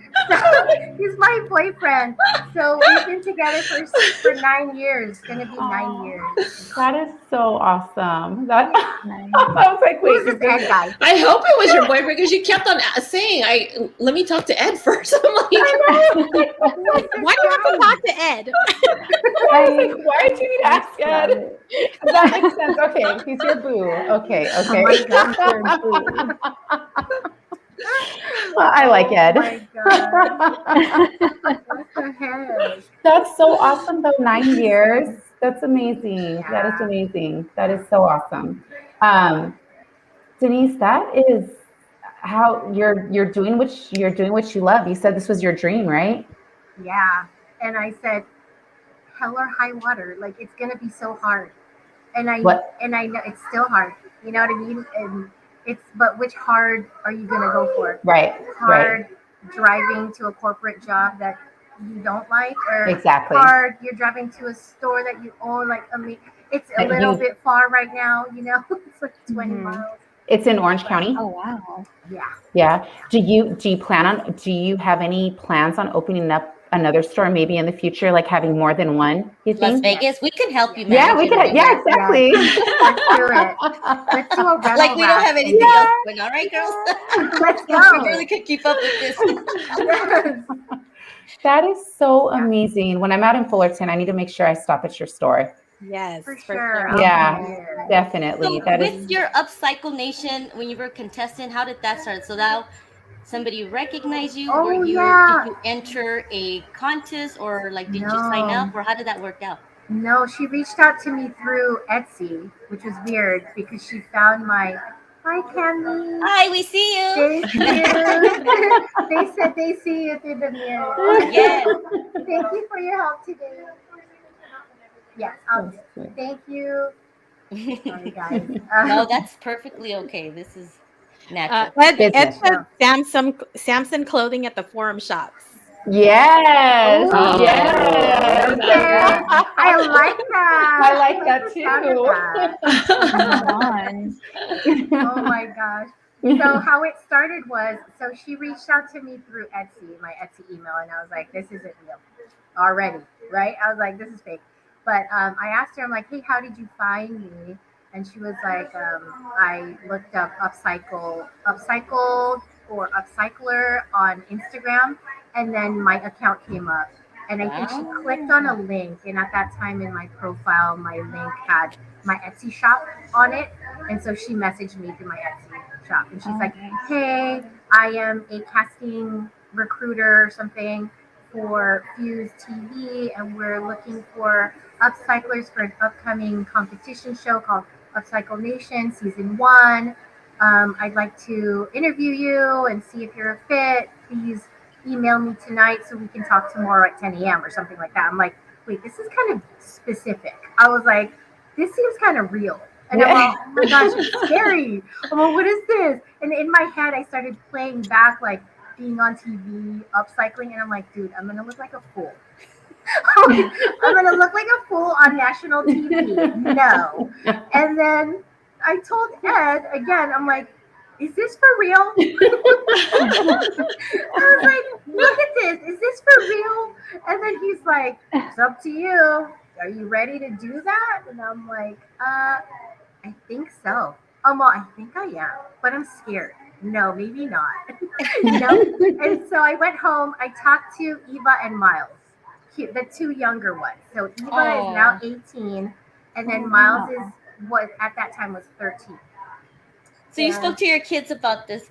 G: He's my boyfriend. So we've been together for 9 years. It's gonna be 9 years.
C: That is so awesome. That I was like, wait,
G: who's this Ed guy?
D: I hope it was your boyfriend because you kept on saying, let me talk to Ed first. I'm like,
E: why do you have to talk to Ed?
C: I was like, why do you need to ask Ed? That makes sense. Okay, he's your boo. Okay.
G: Oh my God.
C: Well, I like Ed.
G: Oh my God.
C: That's so awesome though. 9 years. That's amazing. Yeah. That is amazing. That is so awesome. Denise, that is how you're doing what you love. You said this was your dream, right?
G: Yeah. And I said, hell or high water. Like it's gonna be so hard. And I know it's still hard. You know what I mean? And but which hard are you gonna go for?
C: Right.
G: Hard driving to a corporate job that you don't like, or
C: exactly
G: hard you're driving to a store that you own. Like it's a little bit far right now. You know, it's like 20 miles.
C: It's in Orange County.
B: Oh wow.
C: Yeah. Do you have any plans on opening up another store maybe in the future, like having more than one? You think?
A: Las Vegas, we can help you.
C: Yeah, we can. Yeah, exactly.
G: Let's do it. Let's do a rental.
A: Like we don't have anything else going on, right, girls?
G: Let's go.
A: We really could keep up with this.
G: Yes.
C: That is so amazing. When I'm out in Fullerton, I need to make sure I stop at your store.
E: Yes,
G: for sure.
C: Yeah, definitely.
A: So with your Upcyle Nation, when you were a contestant, how did that start? So now somebody recognize you, or did you enter a contest, or like did you sign up, or how did that work out?
G: No, she reached out to me through Etsy, which was weird because she found my. Hi, Candy.
A: Hi, we see you.
G: Thank you. They said they see you through the mirror.
A: Yeah.
G: Thank you for your help today. Yes. Thank you. Sorry, guys.
A: No, that's perfectly okay. This is natural.
E: Ed said Samson Clothing at the Forum Shops.
C: Yes.
G: Oh, yes. Okay. I like that.
C: I like that too.
G: Oh my gosh. So how it started was, so she reached out to me through Etsy, my Etsy email, and I was like, this isn't real already, right? I was like, this is fake. But I asked her, I'm like, hey, how did you find me? And she was like, I looked up Upcycled or Upcycler on Instagram, and then my account came up. And I think she clicked on a link, and at that time in my profile, my link had my Etsy shop on it. And so she messaged me through my Etsy shop, and she's like, hey, I am a casting recruiter or something for Fuse TV, and we're looking for upcyclers for an upcoming competition show called Upcyle Nation Season 1. I'd like to interview you and see if you're a fit. Please email me tonight so we can talk tomorrow at 10 a.m. or something like that. I'm like, wait, this is kind of specific. I was like, this seems kind of real. And I'm like, oh my gosh, it's scary. I'm like, what is this? And in my head, I started playing back, like being on TV, upcycling. And I'm like, dude, I'm going to look like a fool. I'm going to look like a fool on national TV. No. And then I told Ed, again, I'm like, is this for real? I was like, look at this. Is this for real? And then he's like, it's up to you. Are you ready to do that? And I'm like, I think so. Well, I think I am, but I'm scared. No, maybe not. And so I went home. I talked to Eva and Miles, the two younger ones. So Eva is now 18, and then Miles is what at that time was 13.
A: So you spoke to your kids about this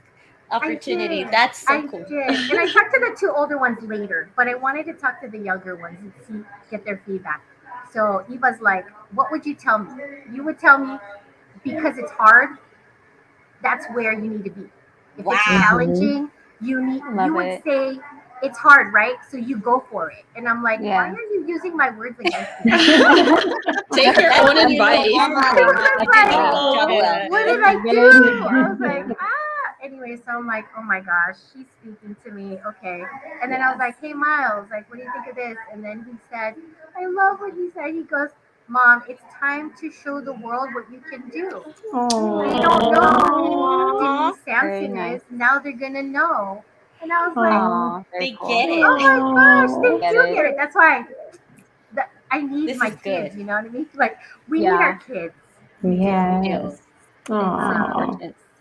A: opportunity. That's so cool.
G: I did. And I talked to the 2 older ones later, but I wanted to talk to the younger ones and get their feedback. So Eva's like, what would you tell me? You would tell me, because it's hard, that's where you need to be. If it's challenging, you would say it's hard, right? So you go for it. And I'm like, why are you using my words against me?
D: Take your own advice.
G: What did I do? I was like, Anyway, so I'm like, oh my gosh, she's speaking to me. Okay. And then I was like, hey, Miles, like, what do you think of this? And then he said, I love what he said. He goes, Mom, it's time to show the world what you can do. They don't know who Denise Samson is. Now they're going to know. And I was like,
A: they get it.
G: Oh my gosh, they do get it. That's why I need my kids, you know what I mean? Like, we need our kids.
C: Yes.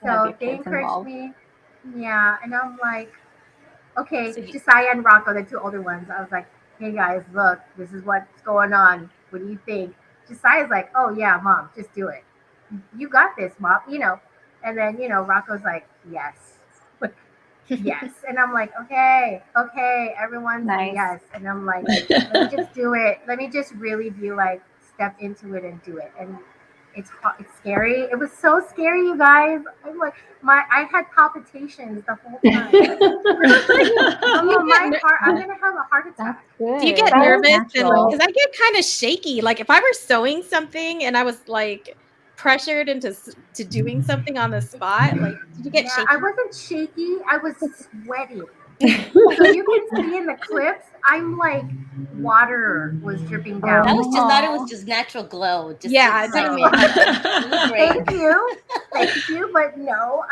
G: So they encouraged me. Yeah. And I'm like, okay, Josiah and Rocco, the 2 older ones. I was like, hey guys, look, this is what's going on. What do you think? Josiah's like, oh yeah, Mom, just do it. You got this, Mom, you know. And then, you know, Rocco's like, yes. Yes. And I'm like, okay, everyone's like, yes. And I'm like, let me just do it. Let me just really be like, step into it and do it. And it's scary. It was so scary, you guys. I'm like, I had palpitations the whole time. I'm gonna have a heart attack.
E: Do you get nervous? Because I get kind of shaky. Like if I were sewing something and I was like pressured into doing something on the spot, like did you get shaky?
G: I wasn't shaky. I was sweating. So you can see in the clips, I'm like, water was dripping down.
A: That was just not. It was just natural glow. Just
G: Thank you. But no,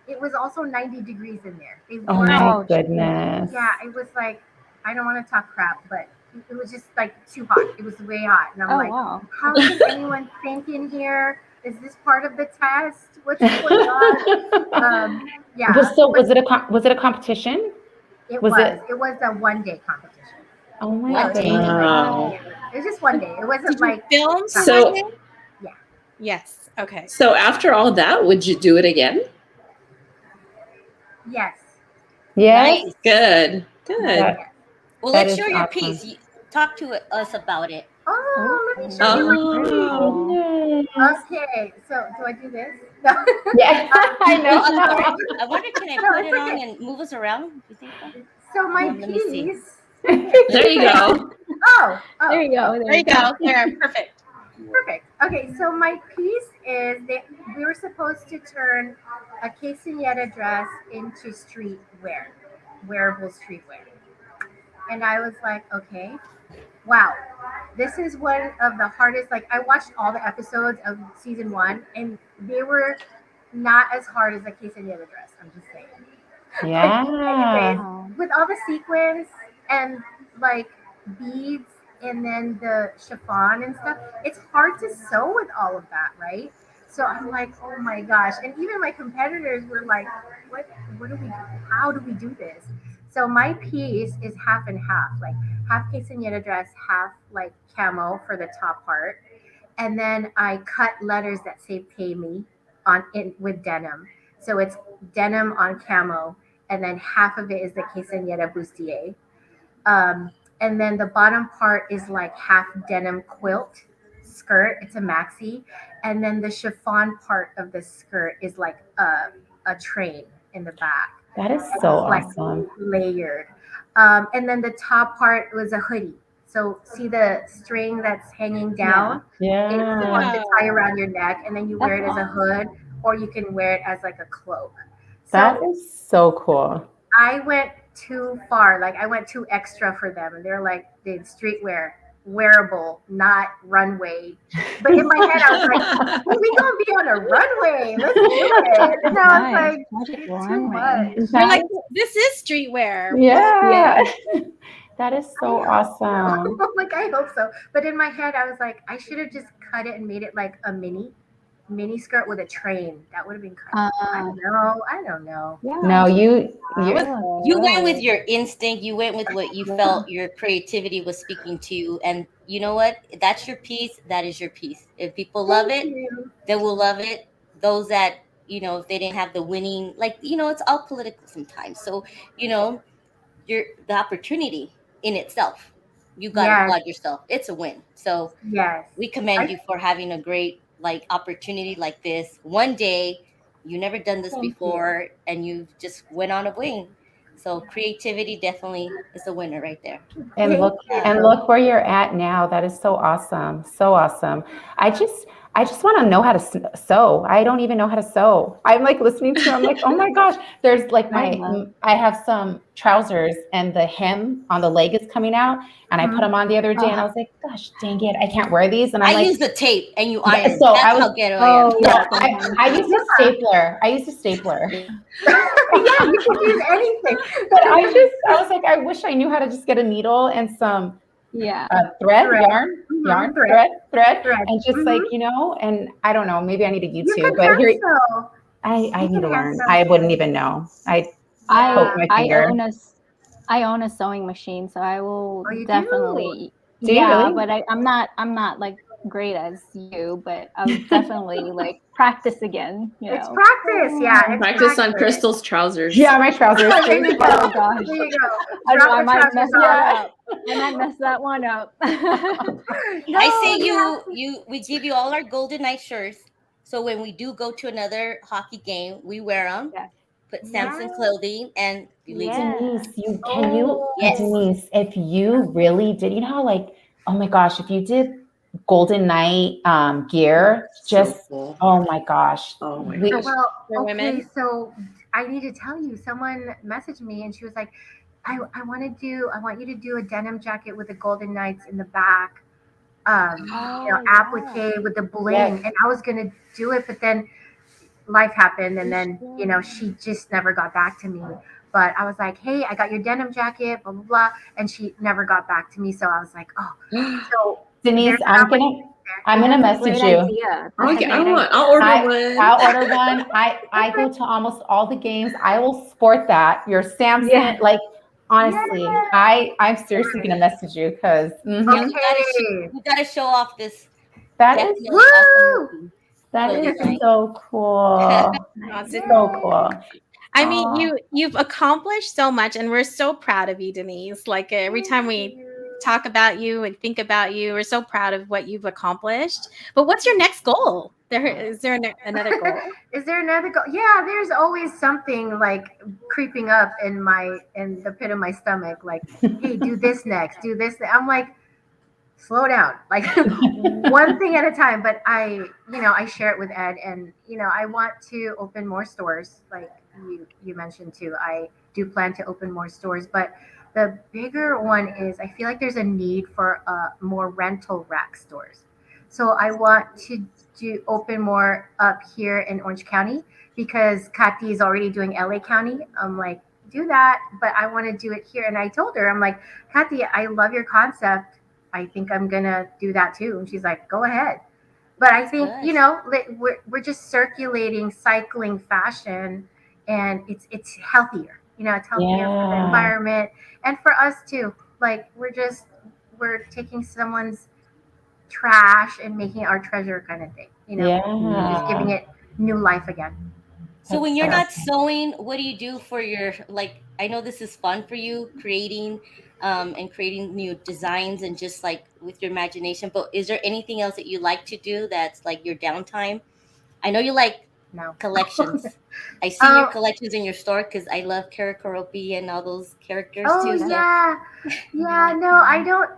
G: it was also 90 degrees in there.
C: Oh my goodness.
G: Yeah, it was like, I don't want to talk crap, but it was just like too hot. It was way hot, and I'm how can anyone think in here? Is this part of the test? What's going on?
C: So was it a competition?
G: It was a 1-day competition.
C: Oh my goodness.
G: Wow. It was just 1 day. It wasn't like
E: film.
D: So
G: yeah.
E: Yes. Okay.
D: So after all that, would you do it again?
G: Yes.
C: Yes.
D: Nice. Good.
A: Well, let's show your piece. Talk to us about it.
G: Oh, let me show you. Okay, so do I do this? No.
C: Yeah, I know.
A: I wonder, can I put it on and move us around? You think so?
G: So my piece.
D: There you go.
G: Oh,
B: there you go.
E: There you go. There, perfect.
G: Okay, so my piece is we were supposed to turn a quinceañera dress into wearable streetwear. And I was like, okay, wow, this is one of the hardest. Like, I watched all the episodes of season 1, and they were not as hard as a quinceañera dress. I'm just saying.
C: Yeah.
G: Anyways, with all the sequins and like beads and then the chiffon and stuff, it's hard to sew with all of that, right? So I'm like, oh my gosh. And even my competitors were like, what do we do? How do we do this? So my piece is half and half, like half quinceañera dress, half like camo for the top part. And then I cut letters that say pay me with denim. So it's denim on camo, and then half of it is the quinceañera bustier. And then the bottom part is like half denim quilt skirt. It's a maxi. And then the chiffon part of the skirt is like a train in the back.
C: That is so awesome.
G: Layered. And then the top part was a hoodie. So see the string that's hanging down?
C: Yeah.
G: It's the one to tie around your neck, and then you wear it as a hood, or you can wear it as like a cloak.
C: That is so cool.
G: I went too far. Like I went too extra for them, and they're like, the streetwear, wearable, not runway. But in my head, I was like, we gonna be on a runway. Let's do it. And I was like, too much.
E: You're like, this is streetwear.
C: Yeah. That is so awesome.
G: Like, I hope so. But in my head, I was like, I should have just cut it and made it like a mini skirt with a train. That would have been kind of, I don't know.
C: Yeah. No, you
A: went with your instinct. You went with what you felt your creativity was speaking to. And you know what? That's your piece. That is your piece. If people love it, they will love it. Those that, you know, if they didn't have the winning, like, you know, it's all political sometimes. So, you know, the opportunity in itself, you got to applaud yourself. It's a win. So we commend you for having a great like opportunity like this. One day, you never done this before, and you just went on a wing. So creativity definitely is a winner right there.
C: And look where you're at now. That is so awesome. So awesome. I just want to know how to sew. I don't even know how to sew. I'm like listening to, I'm like, oh my gosh, there's like I have some trousers and the hem on the leg is coming out, and I put them on the other day and I was like, gosh, dang it, I can't wear these. And I
A: use the tape and you iron.
C: So
A: That's how ghetto I am.
C: I used a stapler.
G: Yeah, you can use anything.
C: But I was like, I wish I knew how to just get a needle and some thread, yarn, and just like, you know, and I don't know, maybe I need a YouTube, but here I need to learn. I wouldn't even know. I
B: own a sewing machine, so I will definitely.
C: Do you really?
B: But I'm not like great as you, but I'll definitely like practice again. You know,
G: it's practice. Yeah,
D: practice on Crystal's trousers.
C: Yeah, my trousers.
G: There you go.
B: Oh gosh,
G: there you go.
B: I might mess that up. I might mess that one up.
A: I say we give you all our golden night shirts. So when we do go to another hockey game, we wear them. Yeah. Put Samson Clothing and
C: Denise, Denise, if you really did, you know how like, oh my gosh, if you did Golden Night gear, just so cool. Oh my gosh.
G: Oh my gosh. Well, okay, so I need to tell you, someone messaged me and she was like, I want you to do a denim jacket with the Golden Knights in the back, you know, applique with the bling. Yes. And I was gonna do it, but then life happened, and then you know, she just never got back to me. But I was like, hey, I got your denim jacket, blah blah blah, and she never got back to me. So I was like, oh, so
C: Denise, I'm gonna message you.
D: I'll order one.
C: I'll order one. I go to almost all the games. I will sport that. Your Samson, like honestly, I'm seriously gonna message you because
A: you gotta show off this.
C: That is awesome. That is so cool. So cool.
E: I mean, you've accomplished so much, and we're so proud of you, Denise. Like every time we talk about you and think about you, we're so proud of what you've accomplished. But what's your next goal? Is there another goal?
G: Is there another goal? Yeah, there's always something like creeping up in the pit of my stomach. Like, hey, do this next, do this. I'm like, slow down, like one thing at a time. But I share it with Ed, and I want to open more stores, like you mentioned too. I do plan to open more stores, but the bigger one is I feel like there's a need for more rental rack stores. So I want to open more up here in Orange County because Kati is already doing LA County. I'm like, do that, but I want to do it here. And I told her, I'm like, Kati, I love your concept. I think I'm gonna do that too. And she's like, go ahead. But I think we're just cycling fashion, and it's healthier. It's healthier for the environment and for us too. Like we're taking someone's trash and making our treasure, kind of thing. Just giving it new life again.
A: So when you're not sewing, what do you do for your, like, I know this is fun for you, creating and creating new designs and just like with your imagination, but is there anything else that you like to do that's like your downtime? I know you like collections. I see your collections in your store because I love Karakoropi and all those characters too.
G: So. No, I don't.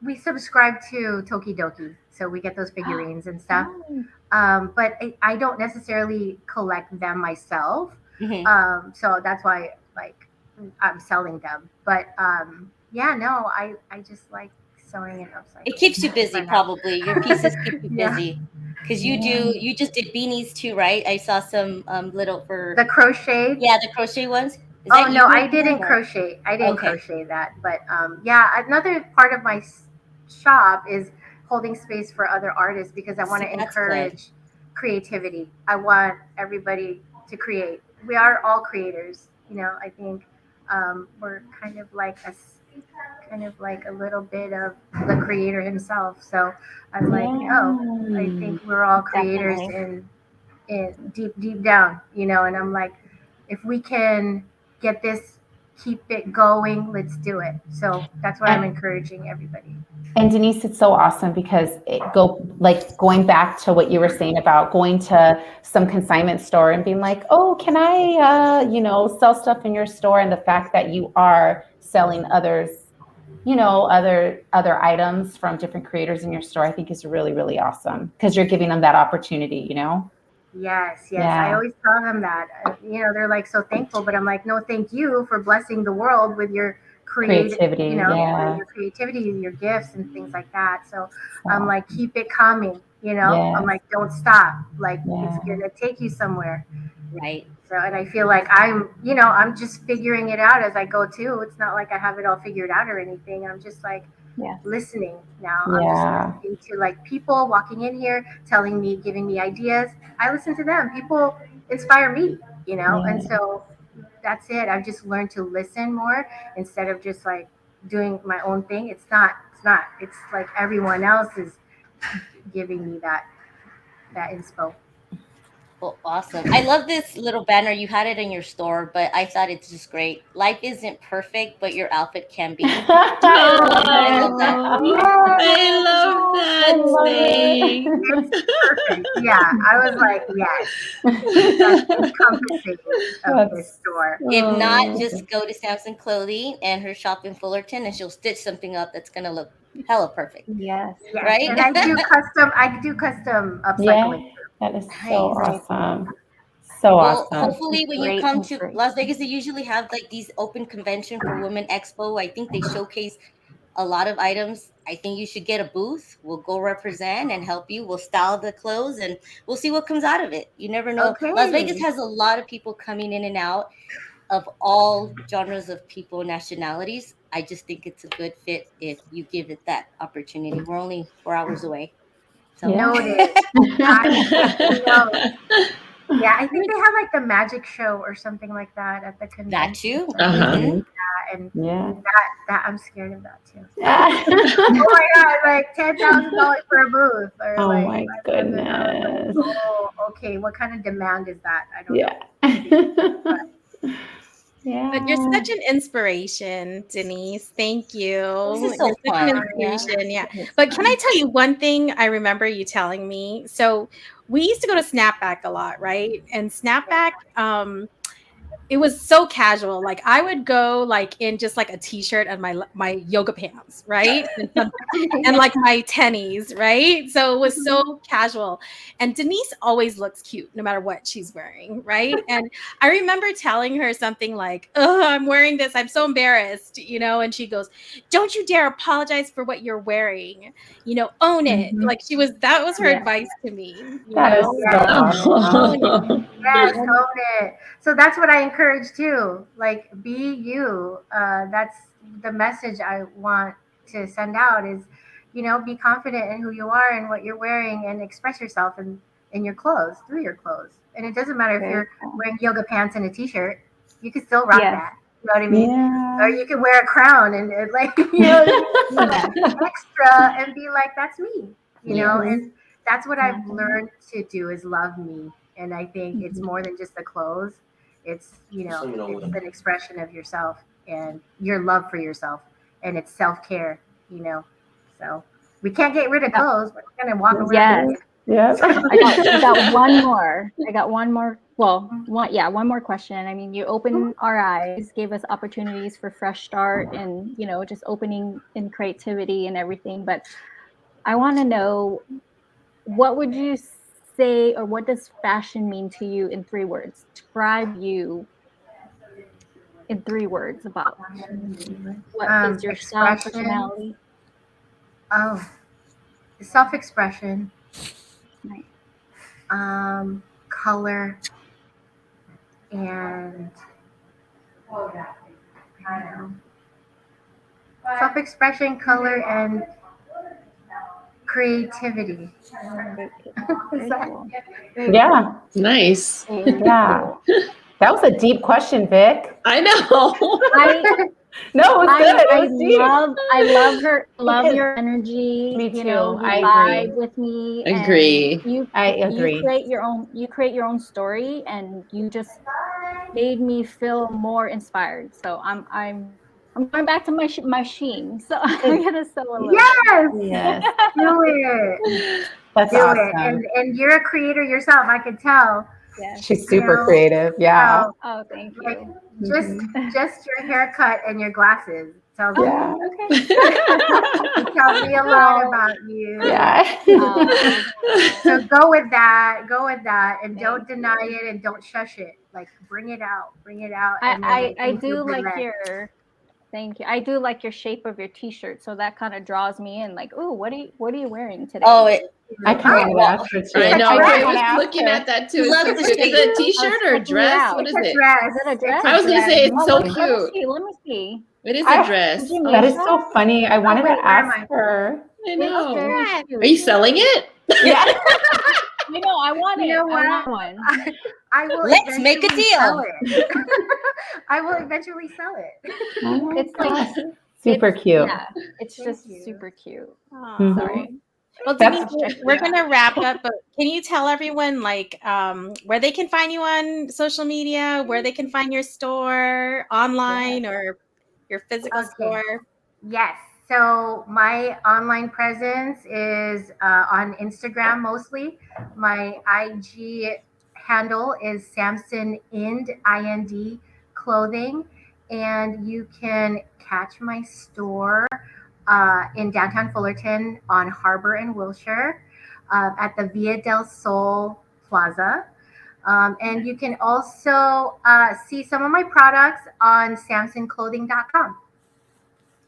G: We subscribe to Tokidoki, so we get those figurines and stuff. But I don't necessarily collect them myself. Mm-hmm. So that's why I'm selling them. But I just like sewing and upcycling.
A: It keeps you busy, probably. Your pieces keep you busy. Because you just did beanies too, right? I saw some little for
G: the crochet.
A: Yeah, the crochet ones.
G: I didn't crochet. I didn't crochet that. But another part of my shop is holding space for other artists because I want to encourage creativity. I want everybody to create. We are all creators. I think we're kind of like a little bit of the creator himself. So I'm like, I think we're all creators deep down, and I'm like, if we can get this, keep it going, let's do it. So that's what I'm encouraging everybody.
C: And Denise, it's so awesome because going back to what you were saying about going to some consignment store and being like, oh, can I, sell stuff in your store? And the fact that you are selling other items from different creators in your store, I think is really, really awesome because you're giving them that opportunity,
G: Yes.
C: Yeah.
G: I always tell them that, they're like so thankful, but I'm like, no, thank you for blessing the world with your creativity, your creativity, your gifts and things like that. So I'm like, keep it coming, I'm like, don't stop. Like it's going to take you somewhere.
A: Right.
G: So, and I feel like I'm just figuring it out as I go too. It's not like I have it all figured out or anything. I'm just like listening now. I'm just listening to like people walking in here, telling me, giving me ideas. I listen to them. People inspire me, and so that's it. I've just learned to listen more instead of just like doing my own thing. It's not. It's like everyone else is giving me that inspo.
A: Well, awesome. I love this little banner. You had it in your store, but I thought it's just great. Life isn't perfect, but your outfit can be.
D: I love that saying.
G: It's perfect. Yeah, I was like, yes, that's encompassing of this store.
A: If not, just go to Samson Clothing and her shop in Fullerton, and she'll stitch something up that's gonna look hella perfect.
B: Yes.
A: Right.
G: And I do custom upcycling.
C: Yeah, that is so awesome. So awesome.
A: Hopefully when you come to Las Vegas, they usually have like these open convention for women expo. I think they showcase a lot of items. I think you should get a booth. We'll go represent and help you. We'll style the clothes and we'll see what comes out of it. You never know.
G: Okay.
A: Las Vegas has a lot of people coming in and out of all genres of people, nationalities. I just think it's a good fit if you give it that opportunity. We're only 4 hours away. So.
G: Noted. Yeah, I think they have like the magic show or something like that at the convention.
A: That too.
G: That I'm scared of that too. Oh my god, like $10,000 for a booth, or
C: my goodness.
G: Oh, okay. What kind of demand is that? I don't know.
E: But you're such an inspiration, Denise. Thank you.
A: This is so fun.
E: Inspiration, yeah. But can I tell you one thing I remember you telling me? So we used to go to Snapback a lot, right? And Snapback, it was so casual. Like I would go like in just like a t-shirt and my yoga pants, right? And like my tennies, right? So it was so casual. And Denise always looks cute no matter what she's wearing, right? And I remember telling her something like, oh, I'm wearing this. I'm so embarrassed, and she goes, don't you dare apologize for what you're wearing. Own it. Like that was her advice to me.
G: Yes, own it. So that's what I encourage too. Like, be you. That's the message I want to send out is, be confident in who you are and what you're wearing and express yourself in your clothes, through your clothes. And it doesn't matter if you're wearing yoga pants and a t-shirt, you can still rock that. You know what I mean? Yeah. Or you can wear a crown and extra and be like, that's me, and that's what I've learned to do is love me. And I think it's more than just the clothes. It's, it's an expression of yourself and your love for yourself. And it's self-care, So we can't get rid of clothes. We're going to walk around.
B: Yes. I got one more. Well, one more question. I mean, you opened our eyes, gave us opportunities for fresh start and, just opening in creativity and everything. But I want to know, what would you say, or what does fashion mean to you in 3 words? Describe you in 3 words about what is your style, personality?
G: Oh, self-expression.
B: Right.
G: Color, and self-expression, color, and creativity.
C: Yeah.
D: Nice.
C: Yeah. That was a deep question, Vic.
D: I know.
C: No, it was good.
B: I love her. Love your energy.
C: Me too.
B: You know, you
C: I
B: vibe
C: agree.
B: with me.
D: Agree.
B: And
C: I agree.
B: You create your own story, and you just made me feel more inspired. So I'm going back to my sheen. So I'm gonna sew a little.
G: Yes. Do it.
C: That's
G: Do
C: awesome.
G: it. And you're a creator yourself. I could tell.
B: Yes.
C: She's super creative. Yeah.
G: So,
B: oh, thank you.
G: Like, just your haircut and your glasses tells
B: Okay.
G: it tells me a lot about you.
C: Yeah.
G: So go with that, and don't deny it, and don't shush it. Like, bring it out.
B: I do like your. Thank you. I do like your shape of your T-shirt, so that kind of draws me in. Like, oh, what are you wearing today?
A: Oh,
C: I kind of asked her too.
D: I know.
C: I
D: was looking at that too. Is it a T-shirt or a dress? What is it?
B: Is it a dress?
D: I was gonna say it's so cute.
B: Let me see.
D: It is a dress.
C: That is so funny. I wanted to ask her.
D: I know.
B: Are
D: you selling it?
C: Yeah.
B: You know, I want it.
G: You know what?
B: I want one.
G: I will.
A: Let's make a deal.
G: I will eventually sell it.
C: Oh
B: it's like
C: super cute.
B: Yeah, it's just super cute.
E: Sorry. Well, Denise, we're gonna wrap up, but can you tell everyone like where they can find you on social media, where they can find your store online or your physical store?
G: Yes. So my online presence is on Instagram mostly. My IG handle is Samson Ind Clothing, and you can catch my store in downtown Fullerton on Harbor and Wilshire at the Via del Sol Plaza. And you can also see some of my products on SamsonClothing.com.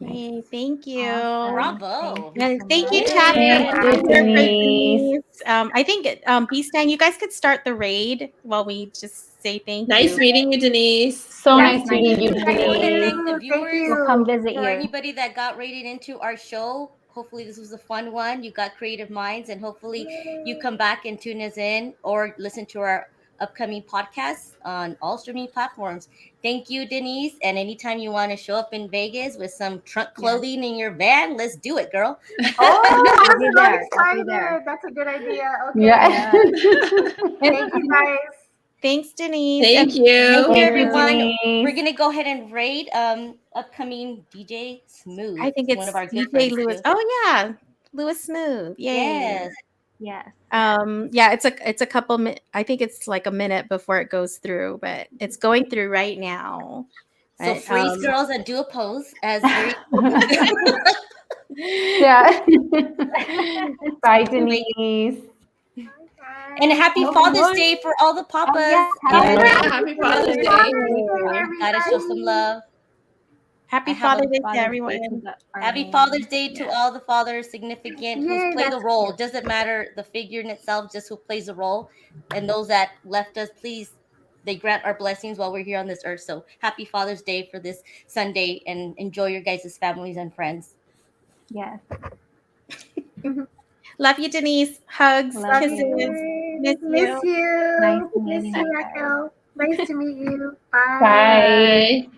E: Hey, thank you.
A: Bravo.
E: And thank you, Chad.
C: Denise.
E: I think B-Stan, you guys could start the raid while we just say thank you.
D: Nice meeting you, Denise.
C: So nice meeting you, Denise.
A: The viewers,
B: we'll come visit
A: for
B: you.
A: anybody that got rated into our show, hopefully this was a fun one. You got creative minds, and hopefully you come back and tune us in or listen to our upcoming podcasts on all streaming platforms. Thank you, Denise. And anytime you want to show up in Vegas with some trunk clothing in your van, let's do it, girl.
G: Oh, I'm so excited. That's a good idea. Okay.
C: Yeah.
G: Thank you, guys.
E: Thanks, Denise.
D: Thank you.
A: Thank you, everyone.
C: Denise.
A: We're gonna go ahead and raid upcoming DJ Smooth.
E: I think it's
A: one of our good
E: DJ
A: friends
E: Lewis.
A: too.
E: Oh yeah, Lewis Smooth. Yay.
A: Yes.
E: Yeah, it's a couple I think it's like a minute before it goes through, but it's going through right now.
A: So freeze girls and do a pose as
C: Yeah. Bye, Denise.
A: And happy Father's Day for all the papas.
D: Happy Father's Day.
A: Gotta show some love.
E: Happy Father's Day to everyone.
A: Happy Father's Day to all the fathers significant who play the role. Doesn't matter the figure in itself, just who plays the role. And those that left us, please, they grant our blessings while we're here on this earth. So happy Father's Day for this Sunday, and enjoy your guys' families and friends.
B: Yes.
E: Love you, Denise. Hugs, kisses.
G: Miss you.
B: Nice to meet
G: Miss
B: you.
G: you, Raquel. Nice to meet you. Bye.
C: Bye.